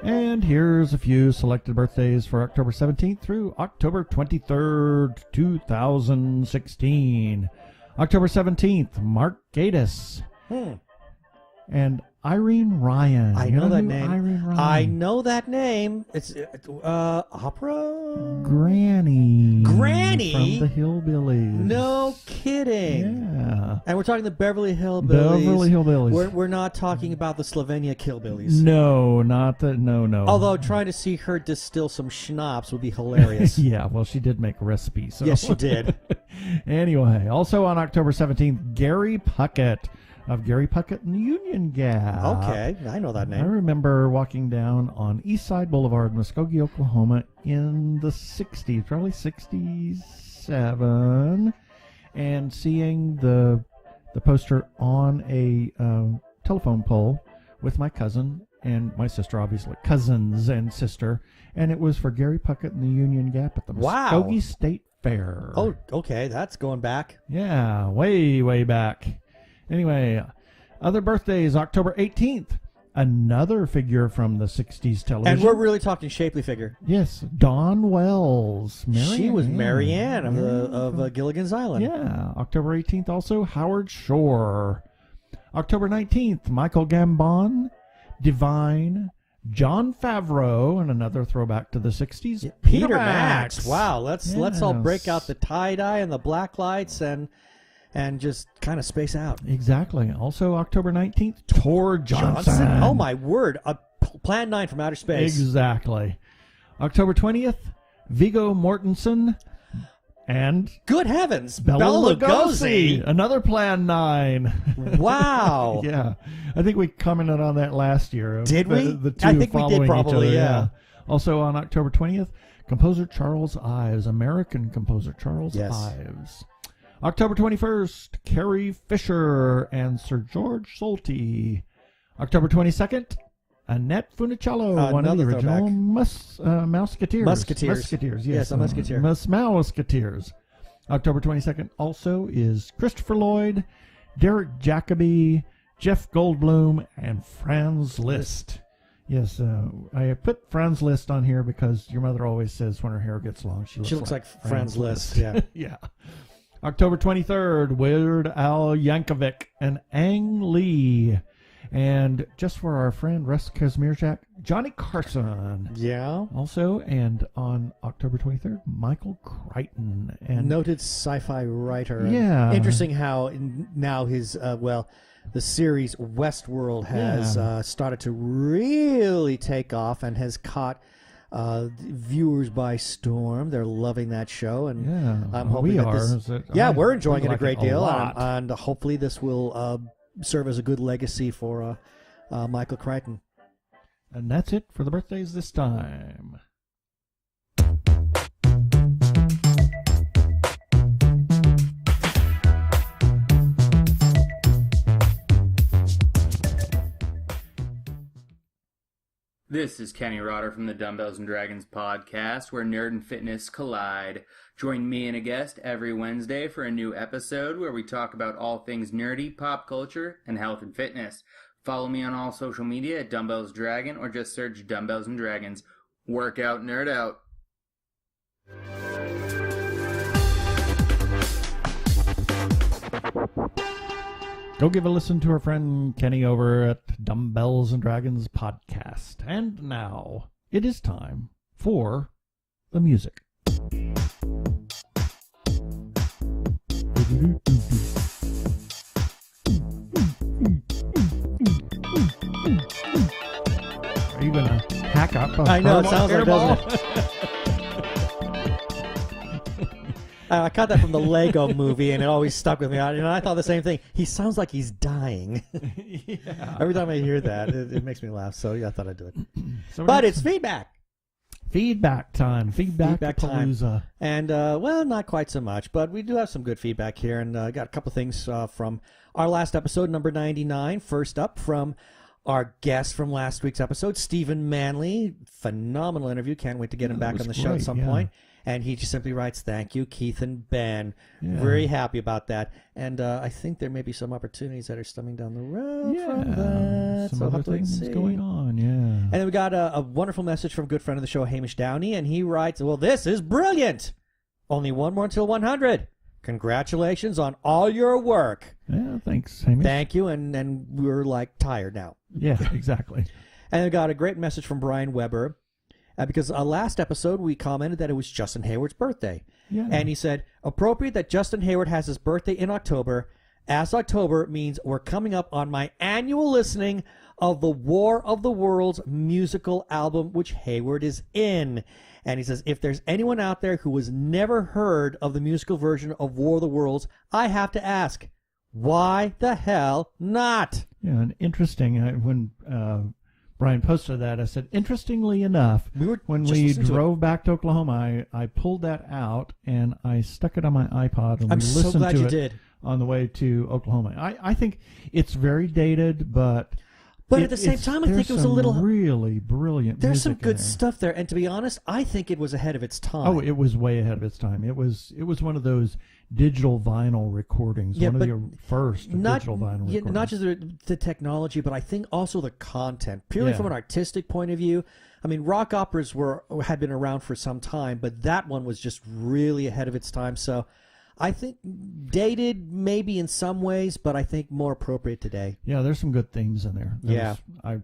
S1: And here's a few selected birthdays for October 17th through October 23rd, 2016. October 17th, Mark Gatiss. And Irene Ryan.
S2: I
S1: You
S2: know that
S1: who
S2: name.
S1: Irene Ryan?
S2: I know that name. It's opera.
S1: Granny.
S2: Granny?
S1: From the Hillbillies.
S2: No kidding.
S1: Yeah.
S2: And we're talking the Beverly Hillbillies.
S1: Beverly Hillbillies.
S2: We're not talking about the Slovenia Killbillies.
S1: No, not the... No.
S2: Although trying to see her distill some schnapps would be hilarious.
S1: Yeah, well, she did make a recipe. So.
S2: Yes, she did.
S1: Anyway, also on October 17th, Gary Puckett of Gary Puckett and the Union Gap.
S2: Okay, I know that
S1: I
S2: name.
S1: remember walking down on East Side Boulevard, Muskogee, Oklahoma in the 60s, probably 67, and seeing the poster on a telephone pole with my cousin and my sister, obviously, cousins and sister, and it was for Gary Puckett and the Union Gap at the
S2: Wow.
S1: Muskogee State Fair.
S2: Oh, okay, that's going back.
S1: Yeah, way back. Anyway, other birthdays, October 18th, another figure from the 60s television.
S2: And we're really talking shapely figure.
S1: Yes, Dawn Wells.
S2: She was Mary Ann of Gilligan's Island.
S1: Yeah, October 18th also, Howard Shore. October 19th, Michael Gambon, Divine, John Favreau, and another throwback to the 60s,
S2: Peter Max. Wow, let's all
S1: Yes.
S2: break out the tie-dye and the black lights and just kind of space out.
S1: Exactly. Also, October 19th, Tor Johnson.
S2: Oh, my word. Plan 9 from outer space.
S1: Exactly. October 20th, Viggo Mortensen and
S2: Good heavens.
S1: Bela
S2: Bela
S1: Lugosi.
S2: Lugosi.
S1: Another Plan 9.
S2: Wow.
S1: Yeah. I think we commented on that last year.
S2: Did we?
S1: The two
S2: I think we did
S1: following each
S2: probably,
S1: other,
S2: yeah.
S1: Also on October 20th, composer Charles Ives, American composer Charles
S2: Yes.
S1: Ives. October 21st, Carrie Fisher and Sir George Solti. October 22nd, Annette Funicello, one of the
S2: Another
S1: original
S2: throwback.
S1: Musketeers.
S2: Musketeers. Yes, a Musketeer.
S1: Musketeers. October 22nd also is Christopher Lloyd, Derek Jacobi, Jeff Goldblum, and Franz Liszt. Yes, I put Franz Liszt on here because your mother always says when her hair gets long, she looks
S2: like Franz Liszt, yeah.
S1: Yeah. October 23rd, Weird Al Yankovic and Ang Lee. And just for our friend Russ Kazmierczak, Johnny Carson.
S2: Yeah.
S1: Also, and on October 23rd, Michael Crichton. And
S2: noted sci-fi writer.
S1: Yeah.
S2: Interesting how now his, the series Westworld has started to really take off and has caught viewers by storm. They're loving that show, and I'm hoping
S1: we
S2: that
S1: are.
S2: we're enjoying it a great deal,
S1: lot.
S2: and hopefully this will serve as a good legacy for Michael Crichton.
S1: And that's it for the birthdays this time.
S6: This is Kenny Rotter from the Dumbbells and Dragons podcast, where nerd and fitness collide. Join me and a guest every Wednesday for a new episode where we talk about all things nerdy, pop culture, and health and fitness. Follow me on all social media at Dumbbells Dragon, or just search Dumbbells and Dragons. Work out, nerd out.
S1: Go give a listen to our friend Kenny over at Dumbbells and Dragons podcast. And now it is time for the music. Are you gonna hack up?
S2: I know, it sounds like, doesn't it? I caught that from the Lego movie, and it always stuck with me. I thought the same thing. He sounds like he's dying.
S1: Yeah.
S2: Every time I hear that, it makes me laugh. So yeah, I thought I'd do it.
S1: So
S2: But it's feedback.
S1: Feedback time. Feedback
S2: time.
S1: palooza.
S2: And, not quite so much, but we do have some good feedback here. And I got a couple things from our last episode, number 99. First up, from our guest from last week's episode, Stephen Manley. Phenomenal interview. Can't wait to get him back on the show at some point. And he just simply writes, "Thank you, Keith and Ben."
S1: Yeah.
S2: Very happy about that. And I think there may be some opportunities that are stemming down the road from that.
S1: Some
S2: so
S1: other
S2: have to wait and
S1: things
S2: see.
S1: going on, yeah.
S2: And then we got a wonderful message from a good friend of the show, Hamish Downey, and he writes, "Well, this is brilliant. Only one more until 100. Congratulations on all your work."
S1: Yeah, thanks, Hamish.
S2: Thank you, and we're like tired now.
S1: Yeah, exactly.
S2: And we got a great message from Brian Weber, because last episode we commented that it was Justin Hayward's birthday.
S1: Yeah.
S2: And he said, "Appropriate that Justin Hayward has his birthday in October, as October means we're coming up on my annual listening of the War of the Worlds musical album, which Hayward is in." And he says, "If there's anyone out there who has never heard of the musical version of War of the Worlds, I have to ask, why the hell not?"
S1: Yeah, and interesting, when Brian posted that, I said, interestingly enough, when we drove back to Oklahoma, I pulled that out and I stuck it on my iPod and
S2: I'm
S1: we
S2: so
S1: listened
S2: glad
S1: to
S2: you
S1: it
S2: did.
S1: on the way to Oklahoma. I think it's very dated, but
S2: at the same time, I think it was a little
S1: really brilliant.
S2: There's some
S1: music in
S2: good
S1: there.
S2: stuff there, and to be honest, I think it was ahead of its time.
S1: Oh, it was way ahead of its time. It was one of those digital vinyl recordings,
S2: Yeah,
S1: one
S2: but
S1: of the first digital vinyl recordings.
S2: Not just the technology, but I think also the content, purely from an artistic point of view. I mean, rock operas had been around for some time, but that one was just really ahead of its time. So I think dated maybe in some ways, but I think more appropriate today.
S1: Yeah, there's some good themes in there. I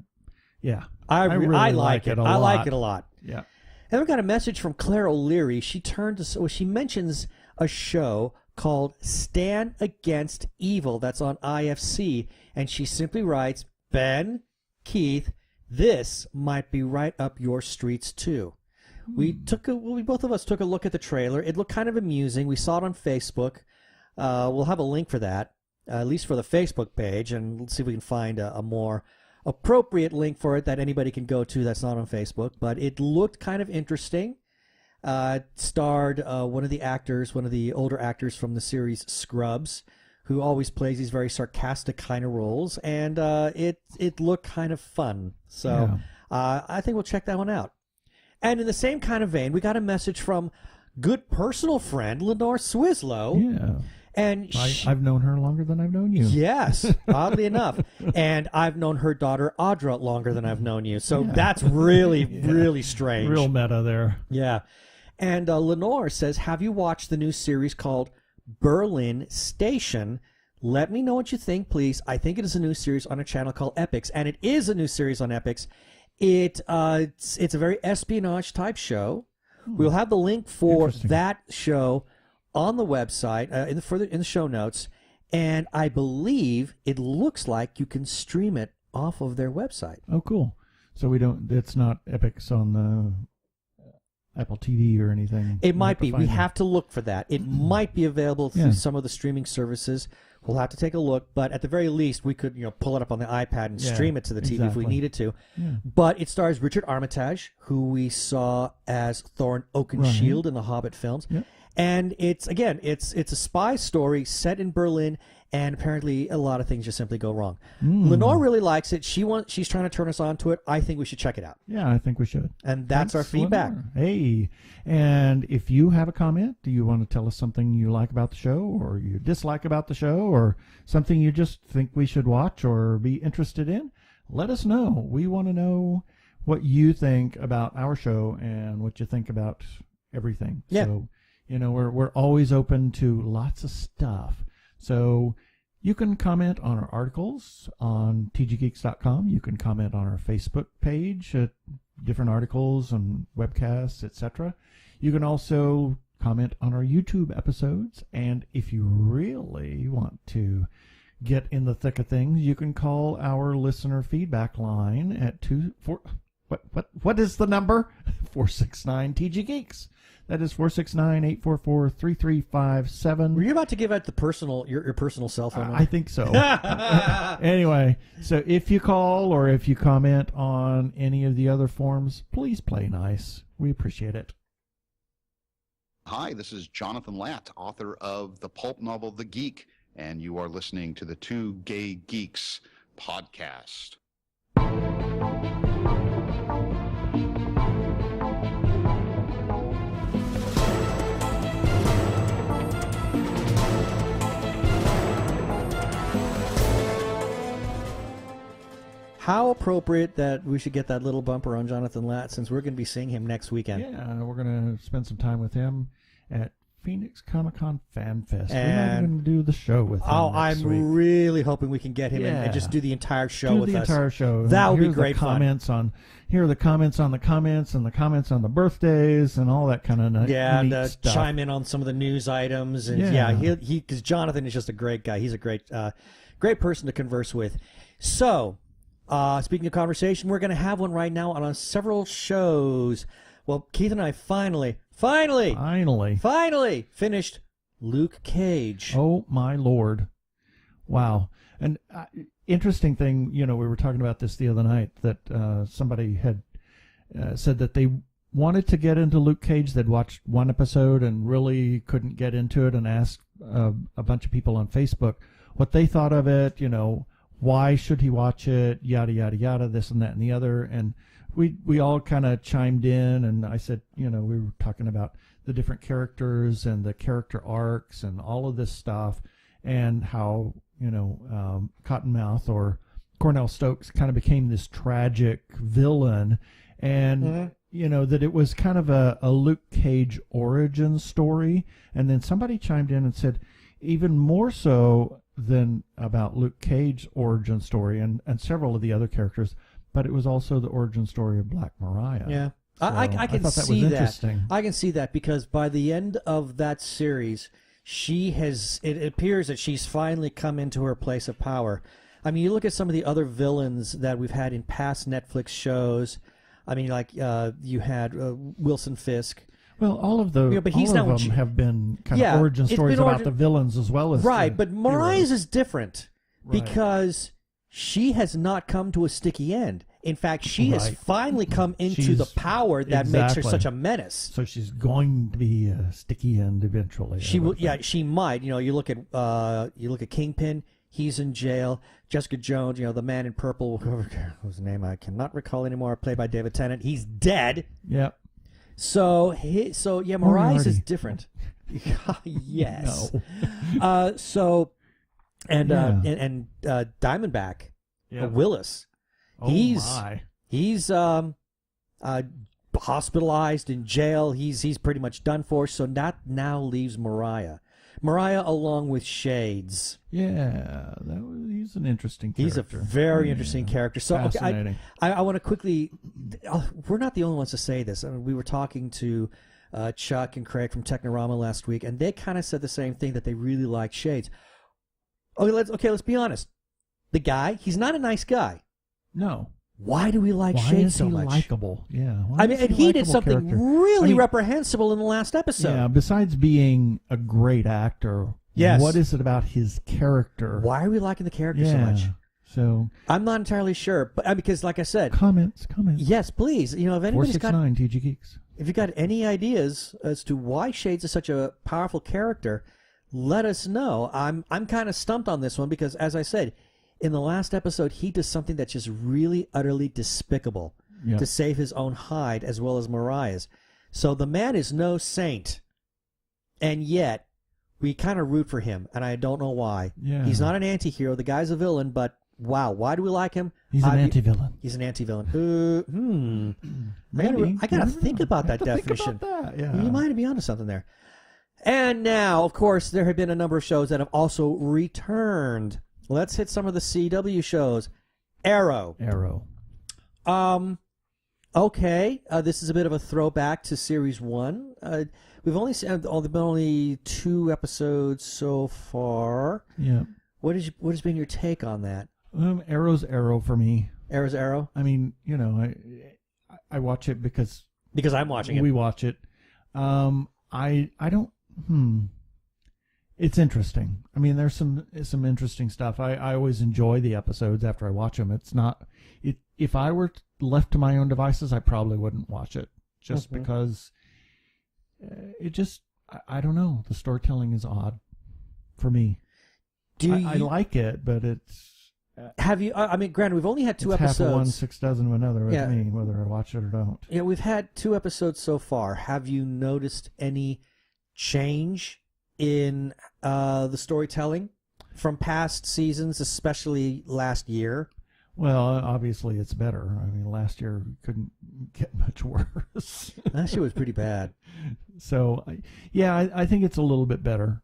S1: really
S2: like it. I like it a lot.
S1: Yeah.
S2: And we got a message from Claire O'Leary. She mentions a show called Stand Against Evil that's on IFC, and she simply writes, "Ben, Keith, this might be right up your streets too." We both of us took a look at the trailer. It looked kind of amusing. We saw it on Facebook. We'll have a link for that, at least for the Facebook page, and let's see if we can find a more appropriate link for it that anybody can go to that's not on Facebook. But it looked kind of interesting. It starred one of the older actors from the series Scrubs, who always plays these very sarcastic kind of roles, and it looked kind of fun. So I think we'll check that one out. And in the same kind of vein, we got a message from good personal friend Lenore Swislow.
S1: Yeah.
S2: And
S1: I've known her longer than I've known you.
S2: Yes, oddly enough. And I've known her daughter Audra longer than I've known you. So that's really, really strange.
S1: Real meta there.
S2: Yeah. And Lenore says, "Have you watched the new series called Berlin Station? Let me know what you think, please. I think it is a new series on a channel called Epix, and it is a new series on Epix. It's a very espionage type show. We'll have the link for that show on the website in the show notes, and I believe it looks like you can stream it off of their website.
S1: Oh, cool. So it's not Epix on the Apple TV or anything.
S2: It might be. We have to look for that. It might be available through some of the streaming services. We'll have to take a look, but at the very least, we could pull it up on the iPad and stream it to the TV if we needed to. Yeah. But it stars Richard Armitage, who we saw as Thorin Oakenshield in the Hobbit films. Yeah. And it's a spy story set in Berlin, and apparently a lot of things just simply go wrong. Lenore really likes it. She's trying to turn us on to it. I think we should check it out.
S1: Yeah, I think we should.
S2: And that's our feedback.
S1: Lenore. Hey, and if you have a comment, do you want to tell us something you like about the show or you dislike about the show or something you just think we should watch or be interested in? Let us know. We want to know what you think about our show and what you think about everything.
S2: Yeah.
S1: So, we're always open to lots of stuff. So you can comment on our articles on tggeeks.com. You can comment on our Facebook page at different articles and webcasts, etc. You can also comment on our YouTube episodes. And if you really want to get in the thick of things, you can call our listener feedback line at what is the number? 469 TG Geeks. That is 469-844-3357.
S2: Were you about to give out your personal cell phone number?
S1: I think so. Anyway, so if you call or if you comment on any of the other forms, please play nice. We appreciate it.
S7: Hi, this is Jonathan Latt, author of the pulp novel The Geek, and you are listening to the Two Gay Geeks podcast.
S2: How appropriate that we should get that little bumper on Jonathan Latt, since we're going to be seeing him next weekend.
S1: Yeah, we're going to spend some time with him at Phoenix Comic-Con Fan Fest. We're not going to do the show with him next week.
S2: Really hoping we can get him in and just do the entire show with us.
S1: Do the entire show.
S2: That would be great
S1: fun. Here are the comments on the comments and the comments on the birthdays and all that kind of neat stuff.
S2: Chime in on some of the news items. And because Jonathan is just a great guy. He's a great person to converse with. So, speaking of conversation, we're going to have one right now on several shows. Well, Keith and I finally finished Luke Cage.
S1: Oh, my Lord. Wow. And interesting thing, we were talking about this the other night, that somebody had said that they wanted to get into Luke Cage. They'd watched one episode and really couldn't get into it, and asked a bunch of people on Facebook what they thought of it, why should he watch it, yada, yada, yada, this and that and the other. And we all kind of chimed in, and I said, we were talking about the different characters and the character arcs and all of this stuff, and how, Cottonmouth or Cornell Stokes kind of became this tragic villain, and, that it was kind of a Luke Cage origin story. And then somebody chimed in and said, even more so than about Luke Cage's origin story and several of the other characters, but it was also the origin story of Black Mariah.
S2: Yeah.
S1: So
S2: I can see that.
S1: I
S2: can see that, because by the end of that series, it appears that she's finally come into her place of power. I mean, you look at some of the other villains that we've had in past Netflix shows. I mean, like you had Wilson Fisk.
S1: Well, all of them have been kind of origin stories about the villains as well as
S2: but Mariah's is different because she has not come to a sticky end. In fact, she has finally come into the power that makes her such a menace.
S1: So she's going to be a sticky end eventually.
S2: She will. Yeah, she might. You look at Kingpin. He's in jail. Jessica Jones, the man in purple, whose name I cannot recall anymore, played by David Tennant. He's dead.
S1: Yep.
S2: So Mariah's is different. Yes.
S1: No.
S2: And Diamondback, Willis. He's hospitalized in jail. He's pretty much done for. So that now leaves Mariah. Mariah along with Shades.
S1: Yeah, he's an interesting character.
S2: He's a very interesting character. So
S1: fascinating.
S2: I want to quickly. We're not the only ones to say this. I mean, we were talking to Chuck and Craig from Technorama last week, and they kind of said the same thing, that they really like Shades. Let's be honest. The guy, he's not a nice guy.
S1: No.
S2: Why do we like Shades so much?
S1: Why is he likable? Yeah.
S2: I mean, and he did something really reprehensible in the last episode.
S1: Yeah, besides being a great actor,
S2: yes.
S1: What is it about his character?
S2: Why are we liking the character so much?
S1: So
S2: I'm not entirely sure, but because, like I said,
S1: comments.
S2: Yes, please. You know, if anybody's
S1: 469 TG Geeks.
S2: If you got any ideas as to why Shades is such a powerful character, let us know. I'm kind of stumped on this one because, as I said, in the last episode, he does something that's just really, utterly despicable to save his own hide as well as Mariah's. So the man is no saint, and yet we kind of root for him, and I don't know why.
S1: Yeah.
S2: He's not an anti-hero. The guy's a villain, but wow, why do we like him?
S1: He's an anti-villain.
S2: He's an anti-villain. I gotta think about that definition.
S1: Think about that. Yeah.
S2: You might be onto something there. And now, of course, there have been a number of shows that have also returned. Let's hit some of the CW shows. Arrow. Okay. This is a bit of a throwback to Series 1. We've only seen only 2 episodes so far.
S1: Yeah.
S2: What has been your take on that?
S1: Arrow's Arrow for me.
S2: Arrow's Arrow?
S1: I mean, you know, I watch it because
S2: I'm watching it.
S1: We watch it. I don't. It's interesting. I mean, there's some interesting stuff. I always enjoy the episodes after I watch them. It's not. If I were left to my own devices, I probably wouldn't watch it just because it just. I don't know. The storytelling is odd for me. I like it, but it's.
S2: Have you? I mean, granted, we've only had 2 episodes.
S1: Half of one, 6 dozen of another with me, whether I watch it or don't.
S2: Yeah, we've had 2 episodes so far. Have you noticed any change in the storytelling from past seasons, especially last year?
S1: Well, obviously it's better. I mean, last year couldn't get much worse.
S2: Last year was pretty bad.
S1: So, I think it's a little bit better.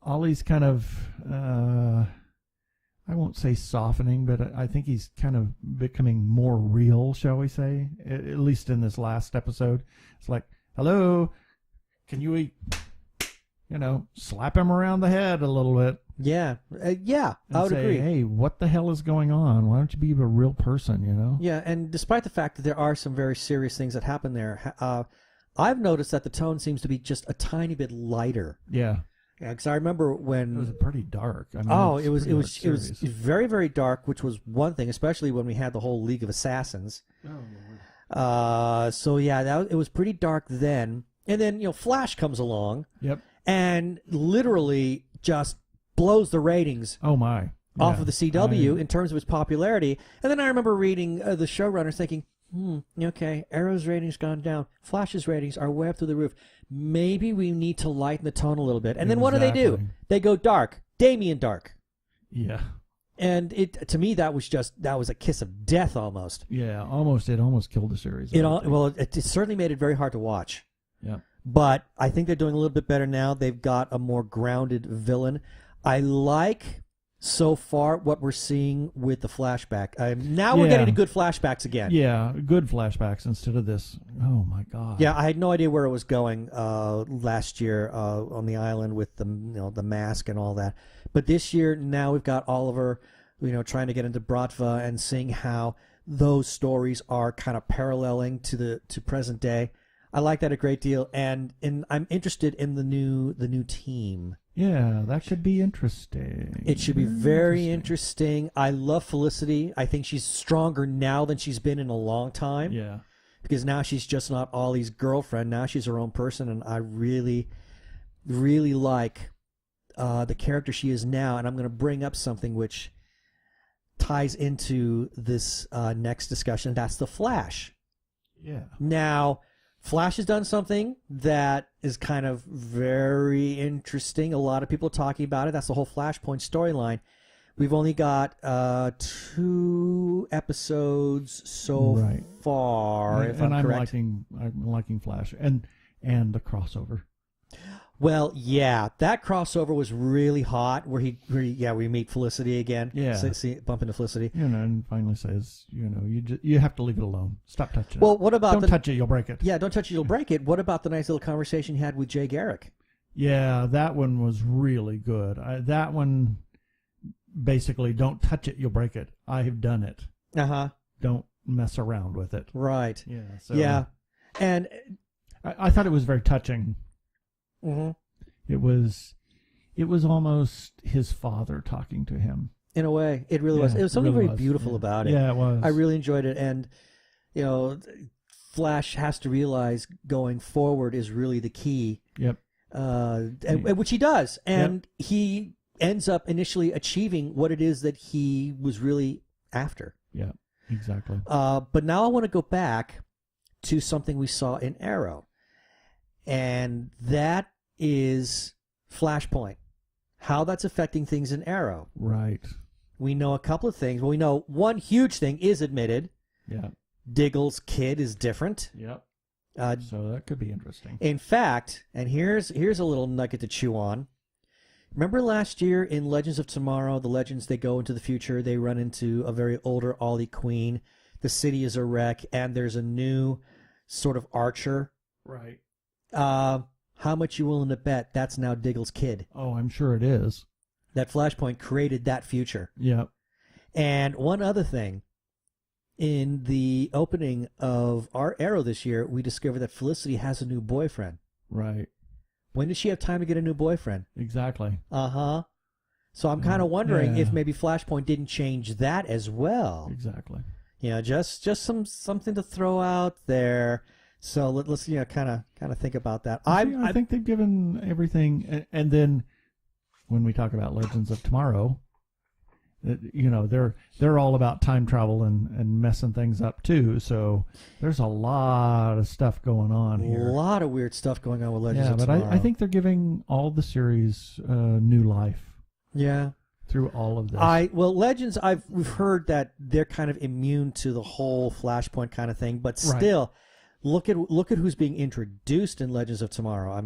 S1: Ollie's kind of, I won't say softening, but I think he's kind of becoming more real, shall we say, at least in this last episode. It's like, hello, can you, slap him around the head a little bit.
S2: Yeah, I would
S1: say,
S2: agree.
S1: Hey, what the hell is going on? Why don't you be a real person,
S2: Yeah, and despite the fact that there are some very serious things that happen there, I've noticed that the tone seems to be just a tiny bit lighter.
S1: Yeah.
S2: Yeah, because I remember when
S1: it was pretty dark. I mean,
S2: it was very, very dark, which was one thing, especially when we had the whole League of Assassins. So yeah, it was pretty dark then, and then Flash comes along.
S1: Yep.
S2: And literally just blows the ratings.
S1: Oh my!
S2: Off of the CW in terms of its popularity, and then I remember reading the showrunners thinking, okay, Arrow's ratings gone down, Flash's ratings are way up through the roof. Maybe we need to lighten the tone a little bit. And then what do? They go dark. Damien dark.
S1: Yeah.
S2: And to me, that was a kiss of death almost.
S1: Yeah, almost. It almost killed the series.
S2: It certainly made it very hard to watch.
S1: Yeah.
S2: But I think they're doing a little bit better now. They've got a more grounded villain. I like so far what we're seeing with the flashback. Now we're getting to good flashbacks again.
S1: Yeah, good flashbacks instead of this. Oh my God.
S2: Yeah, I had no idea where it was going last year on the island with the mask and all that. But this year, now we've got Oliver, trying to get into Bratva and seeing how those stories are kind of paralleling to present day. I like that a great deal, and I'm interested in the new team.
S1: Yeah, that should be interesting.
S2: It should be very interesting. I love Felicity. I think she's stronger now than she's been in a long time.
S1: Yeah.
S2: Because now she's just not Ollie's girlfriend. Now she's her own person, and I really, really like the character she is now. And I'm going to bring up something which ties into this next discussion. That's the Flash.
S1: Yeah.
S2: Now, Flash has done something that is kind of very interesting. A lot of people are talking about it. That's the whole Flashpoint storyline. We've only got 2 episodes so far, if I'm correct.
S1: I'm liking Flash and the crossover.
S2: Well, yeah, that crossover was really hot. Where we meet Felicity again.
S1: Yeah.
S2: Bump into Felicity.
S1: And finally says, you have to leave it alone. Stop touching it.
S2: Well, what about
S1: Don't touch it, you'll break it.
S2: Yeah, don't touch it, you'll break it. What about the nice little conversation you had with Jay Garrick?
S1: Yeah, that one was really good. That one, basically, don't touch it, you'll break it. I have done it.
S2: Uh-huh.
S1: Don't mess around with it.
S2: Right.
S1: Yeah. So
S2: Yeah. And
S1: I thought it was very touching.
S2: mm-hmm.
S1: It was almost his father talking to him.
S2: In a way, it really was. It was something
S1: really
S2: very beautiful about it.
S1: Yeah, it was.
S2: I really enjoyed it. And, Flash has to realize going forward is really the key.
S1: Yep.
S2: Which he does. And he ends up initially achieving what it is that he was really after.
S1: Yeah, exactly.
S2: But now I want to go back to something we saw in Arrow. And that is Flashpoint. How that's affecting things in Arrow.
S1: Right.
S2: We know a couple of things. Well, we know one huge thing is admitted.
S1: Yeah.
S2: Diggle's kid is different.
S1: Yep.
S2: So
S1: that could be interesting.
S2: In fact, and here's a little nugget to chew on. Remember last year in Legends of Tomorrow, the Legends, they go into the future, they run into a very older Ollie Queen. The city is a wreck, and there's a new sort of archer.
S1: Right.
S2: How much you willing to bet that's now Diggle's kid?
S1: Oh, I'm sure it is.
S2: That Flashpoint created that future.
S1: Yep.
S2: And one other thing. In the opening of our Arrow this year, we discovered that Felicity has a new boyfriend.
S1: Right.
S2: When did she have time to get a new boyfriend?
S1: Exactly.
S2: Uh-huh. So I'm kind of wondering if maybe Flashpoint didn't change that as well.
S1: Exactly.
S2: Just something to throw out there. So let's kind of think about that.
S1: I think they've given everything, and then when we talk about Legends of Tomorrow, they're all about time travel and messing things up too. So there's a lot of stuff going on here.
S2: A lot of weird stuff going on with Legends of Tomorrow.
S1: Yeah, but I think they're giving all the series new life.
S2: Yeah.
S1: Through all of this.
S2: Legends, we've heard that they're kind of immune to the whole Flashpoint kind of thing, but still, look at who's being introduced in Legends of Tomorrow. I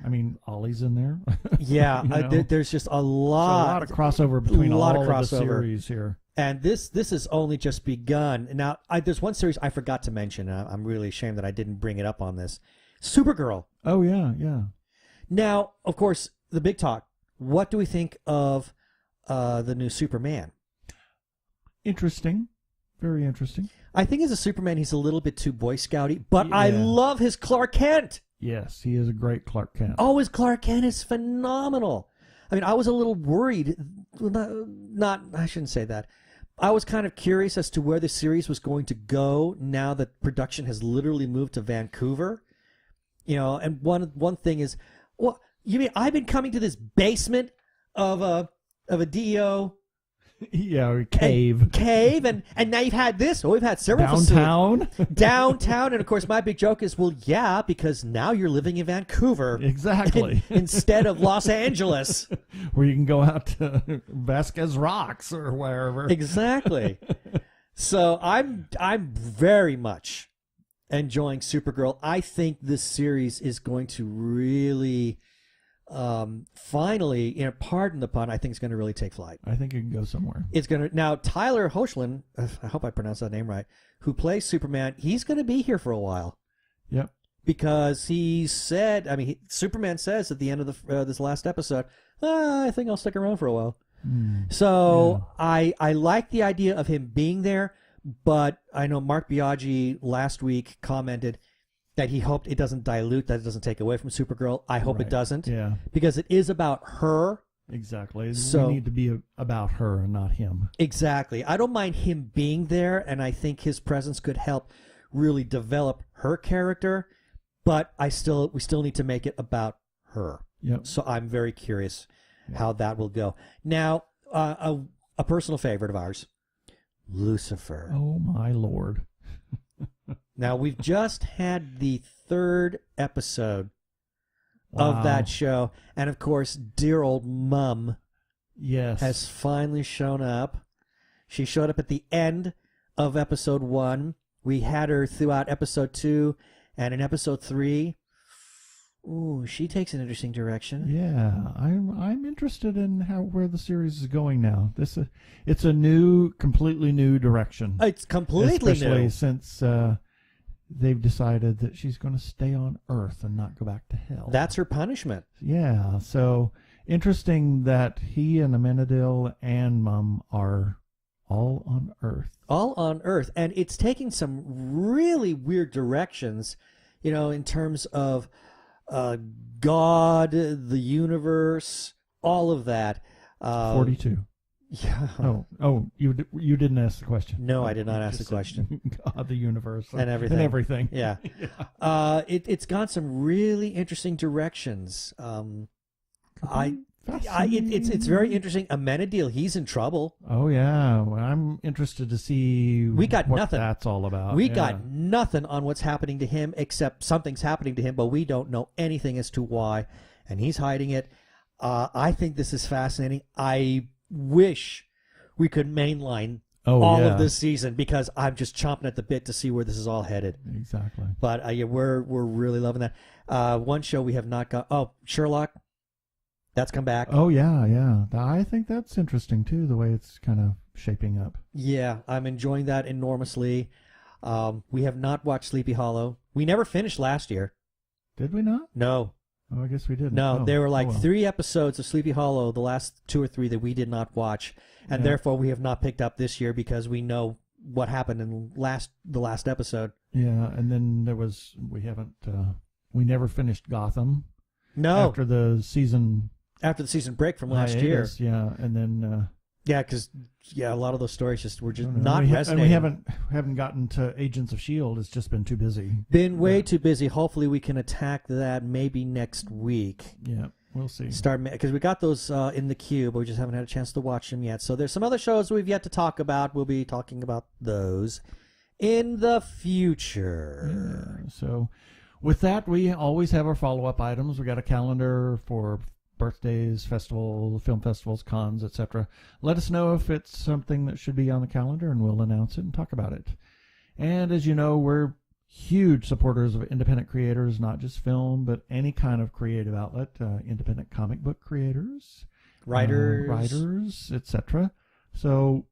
S2: mean,
S1: Ollie's in there.
S2: Yeah, there's just a lot
S1: of crossover between all of the series here.
S2: And this has only just begun. Now, there's one series I forgot to mention, and I'm really ashamed that I didn't bring it up on this. Supergirl.
S1: Oh, yeah.
S2: Now, of course, the big talk. What do we think of the new Superman?
S1: Interesting. Very interesting.
S2: I think as a Superman, he's a little bit too Boy Scouty, but I love his Clark Kent.
S1: Yes, he is a great Clark Kent.
S2: Oh, his Clark Kent is phenomenal. I mean, I was a little worried. I shouldn't say that. I was kind of curious as to where the series was going to go now that production has literally moved to Vancouver. And one thing is, well, you mean I've been coming to this basement of a DEO?
S1: Yeah, cave,
S2: and now you've had this. We've had several downtown, and of course my big joke is, well, yeah, because now you're living in Vancouver,
S1: exactly,
S2: instead of Los Angeles,
S1: where you can go out to Vasquez Rocks or wherever.
S2: Exactly. So I'm very much enjoying Supergirl. I think this series is going to really. Finally, pardon the pun, I think it's going to really take flight.
S1: I think it can go somewhere.
S2: It's going to now. Tyler Hoechlin, I hope I pronounced that name right, who plays Superman. He's going to be here for a while.
S1: Yep.
S2: Because he said, Superman says at the end of this last episode, I think I'll stick around for a while. So yeah. I like the idea of him being there, but I know Mark Biaggi last week commented that he hoped it doesn't dilute, that it doesn't take away from Supergirl. I hope it doesn't.
S1: Yeah.
S2: Because it is about her.
S1: Exactly. So we need to be about her and not him.
S2: Exactly. I don't mind him being there, and I think his presence could help really develop her character, but we still need to make it about her.
S1: Yep.
S2: So I'm very curious how that will go. Now, a personal favorite of ours, Lucifer.
S1: Oh, my Lord.
S2: Now, we've just had the 3rd episode of that show. And, of course, dear old Mum has finally shown up. She showed up at the end of episode 1. We had her throughout episode 2 and in episode 3. Ooh, she takes an interesting direction.
S1: Yeah, I'm interested in where the series is going now. It's a completely new direction.
S2: It's completely
S1: especially
S2: new.
S1: Since they've decided that she's going to stay on Earth and not go back to hell.
S2: That's her punishment.
S1: Yeah, so interesting that he and Amenadiel and Mum are all on Earth.
S2: All on Earth. And it's taking some really weird directions, in terms of God, the universe, all of that.
S1: 42.
S2: Yeah.
S1: Oh, you didn't ask the question.
S2: No, I did not ask the question.
S1: God, the universe,
S2: And everything.
S1: and everything.
S2: Yeah. It's gone some really interesting directions. It's very interesting. Amenadiel, he's in trouble.
S1: Oh yeah, well, I'm interested to see what
S2: nothing.
S1: that's all about.
S2: We got nothing on what's happening to him, except something's happening to him, but we don't know anything as to why, and he's hiding it. I think this is fascinating. I wish we could mainline all of this season, because I'm just chomping at the bit to see where this is all headed.
S1: Exactly.
S2: But we're really loving that. One show we have not got. Oh, Sherlock. That's come back.
S1: Oh yeah. I think that's interesting too, the way it's kind of shaping up.
S2: Yeah, I'm enjoying that enormously. We have not watched Sleepy Hollow. We never finished last year.
S1: Did we not?
S2: No.
S1: Oh, I guess we didn't.
S2: No, there were like 3 episodes of Sleepy Hollow, the last 2 or 3 that we did not watch, and therefore we have not picked up this year because we know what happened in the last episode.
S1: Yeah, and then we never finished Gotham.
S2: No.
S1: After the season
S2: break from last year.
S1: Yeah, and then
S2: because a lot of those stories were just
S1: and
S2: not resonating.
S1: And we haven't gotten to Agents of S.H.I.E.L.D. It's just been too busy.
S2: Been way too busy. Hopefully we can attack that maybe next week.
S1: Yeah, we'll see.
S2: Because we got those in the queue, but we just haven't had a chance to watch them yet. So there's some other shows we've yet to talk about. We'll be talking about those in the future.
S1: Yeah, so with that, we always have our follow-up items. We got a calendar for birthdays, film festivals, cons, etc. Let us know if it's something that should be on the calendar, and we'll announce it and talk about it. And as you know, we're huge supporters of independent creators, not just film, but any kind of creative outlet, independent comic book creators, writers, etc. So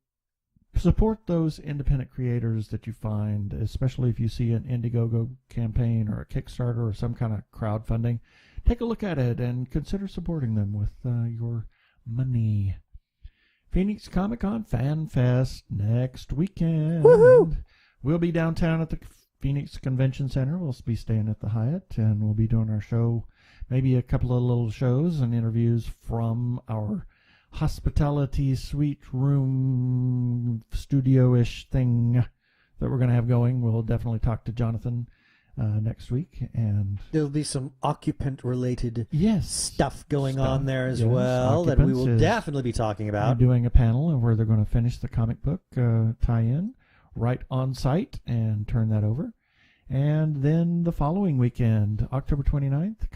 S1: support those independent creators that you find, especially if you see an Indiegogo campaign or a Kickstarter or some kind of crowdfunding. Take a look at it and consider supporting them with your money. Phoenix Comic-Con Fan Fest next weekend.
S2: Woohoo!
S1: We'll be downtown at the Phoenix Convention Center. We'll be staying at the Hyatt, and we'll be doing our show, maybe a couple of little shows and interviews from our hospitality suite room studio-ish thing that we're going to have going. We'll definitely talk to Jonathan next week, and
S2: there'll be some occupant-related stuff going on there as
S1: yes,
S2: well that we will definitely be talking about.
S1: We're doing a panel where they're going to finish the comic book tie-in right on site and turn that over. And then the following weekend, October 29th,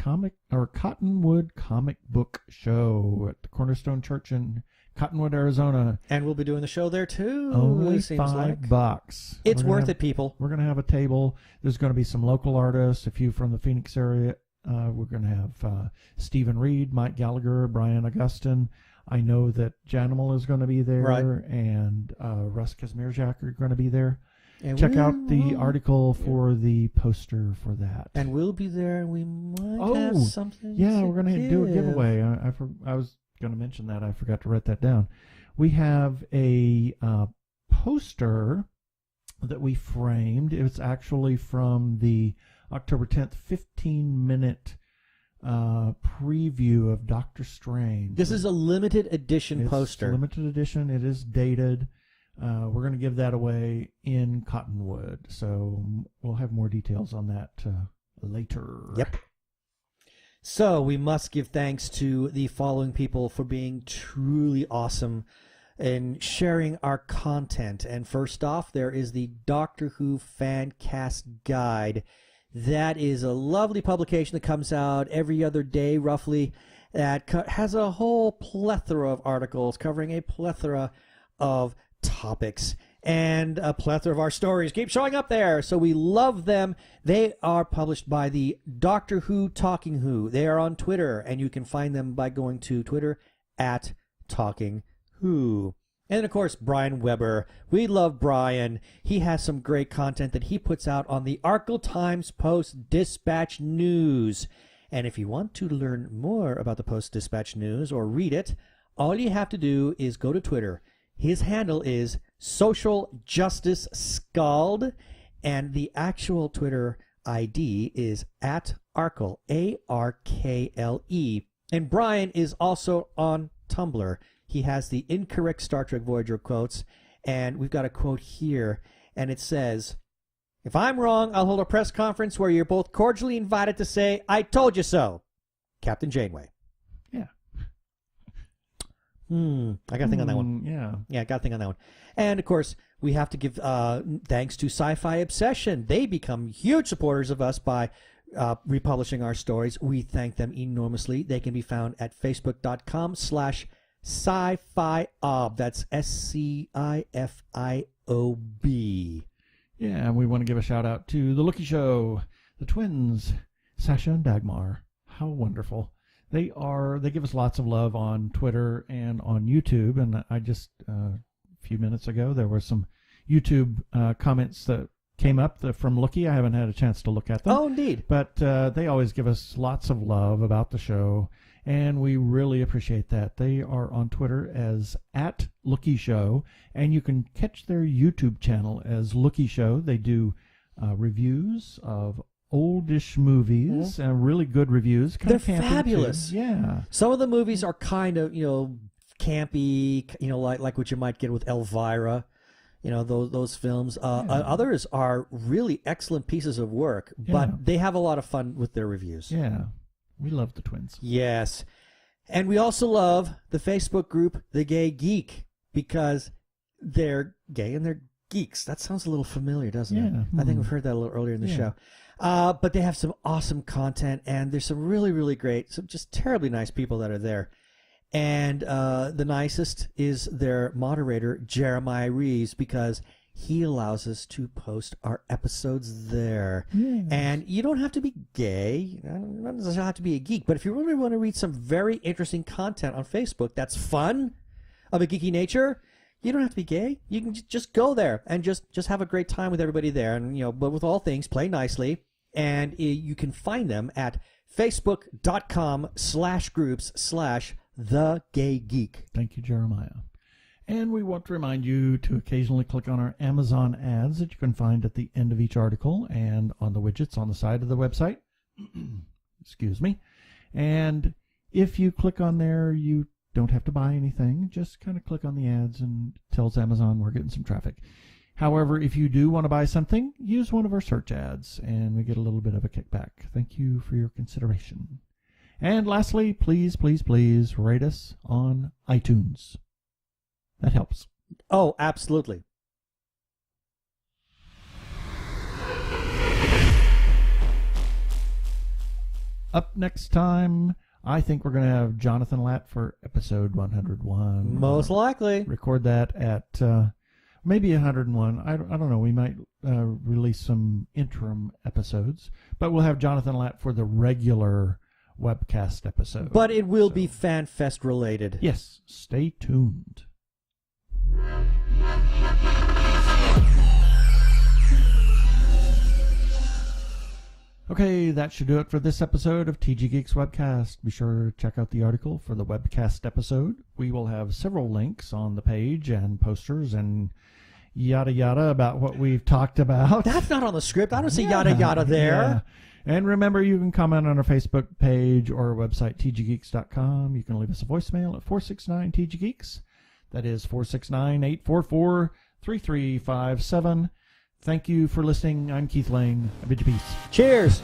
S1: Cottonwood Comic Book Show at the Cornerstone Church in Cottonwood, Arizona.
S2: And we'll be doing the show there too.
S1: Only $5.
S2: It's worth it, people.
S1: We're going to have a table. There's going to be some local artists, a few from the Phoenix area. We're going to have Stephen Reed, Mike Gallagher, Brian Augustin. I know that Janimal is going to be there,
S2: right,
S1: and Russ Kazmierczak are going to be there. And check out the article for the poster for that.
S2: And we'll be there, and we might have something.
S1: Yeah, we're going to do a giveaway. I was going to mention that. I forgot to write that down. We have a poster that we framed. It's actually from the October 10th 15-minute preview of Doctor Strange.
S2: This is a limited edition poster.
S1: It's limited edition. It is dated. We're going to give that away in Cottonwood, so we'll have more details on that later.
S2: Yep. So we must give thanks to the following people for being truly awesome and sharing our content. And first off, there is the Doctor Who Fancast Guide. That is a lovely publication that comes out every other day, roughly, that has a whole plethora of articles covering a plethora of topics. And a plethora of our stories keep showing up there, so we love them. They are published by the Doctor Who Talking Who. They are on Twitter, and you can find them by going to Twitter at Talking Who. And, of course, Brian Weber. We love Brian. He has some great content that he puts out on the Arkle Times Post-Dispatch News. And if you want to learn more about the Post-Dispatch News or read it, all you have to do is go to Twitter. His handle is Social Justice Scald, and the actual Twitter ID is at Arkle, A-R-K-L-E. And Brian is also on Tumblr. He has the Incorrect Star Trek Voyager quotes, and we've got a quote here, and it says, "If I'm wrong, I'll hold a press conference where you're both cordially invited to say, 'I told you so,' Captain Janeway."
S1: Yeah.
S2: I got to think on that one.
S1: Yeah,
S2: I got to think on that one. And, of course, we have to give thanks to Sci-Fi Obsession. They become huge supporters of us by republishing our stories. We thank them enormously. They can be found at facebook.com/sci-fi-ob. That's SCIFIOB.
S1: Yeah, and we want to give a shout out to The Lookie Show, the twins, Sasha and Dagmar. How wonderful. They give us lots of love on Twitter and on YouTube, and I just, a few minutes ago, there were some YouTube comments that came up from Lookie. I haven't had a chance to look at them.
S2: Oh, indeed.
S1: But they always give us lots of love about the show, and we really appreciate that. They are on Twitter as at Lookie Show, and you can catch their YouTube channel as Lookie Show. They do reviews of oldish movies, really good reviews.
S2: They're fabulous.
S1: Too. Yeah.
S2: Some of the movies are kind of, campy, like what you might get with Elvira, those films. Others are really excellent pieces of work, but they have a lot of fun with their reviews.
S1: Yeah. We love the twins.
S2: Yes. And we also love the Facebook group, The Gay Geek, because they're gay and they're geeks. That sounds a little familiar, doesn't it? I think we've heard that a little earlier in the show. But they have some awesome content, and there's some really, really great, some just terribly nice people that are there. And the nicest is their moderator, Jeremiah Reeves, because he allows us to post our episodes there.
S1: Yes.
S2: And you don't have to be gay. You don't necessarily have to be a geek. But if you really want to read some very interesting content on Facebook that's fun, of a geeky nature, you don't have to be gay. You can just go there and just have a great time with everybody there. And, but with all things, play nicely. And you can find them at facebook.com/groups/thegaygeek.
S1: Thank you, Jeremiah. And we want to remind you to occasionally click on our Amazon ads that you can find at the end of each article and on the widgets on the side of the website. Excuse me. And if you click on there, you don't have to buy anything. Just kind of click on the ads and it tells Amazon we're getting some traffic. However, if you do want to buy something, use one of our search ads and we get a little bit of a kickback. Thank you for your consideration. And lastly, please, please, please rate us on iTunes. That helps.
S2: Oh, absolutely.
S1: Up next time, I think we're going to have Jonathan Latt for episode 101.
S2: Most likely.
S1: Record that at maybe 101. I don't know. We might release some interim episodes. But we'll have Jonathan Latt for the regular webcast episode.
S2: But it will be FanFest related.
S1: Yes. Stay tuned. Okay, that should do it for this episode of TG Geeks Webcast. Be sure to check out the article for the webcast episode. We will have several links on the page and posters and yada yada about what we've talked about.
S2: That's not on the script. I don't see yada yada there.
S1: Yeah. And remember, you can comment on our Facebook page or our website, tggeeks.com. You can leave us a voicemail at 469-TG-GEEKS. That is 469-844-3357. Thank you for listening. I'm Keith Lang. I bid you peace.
S2: Cheers.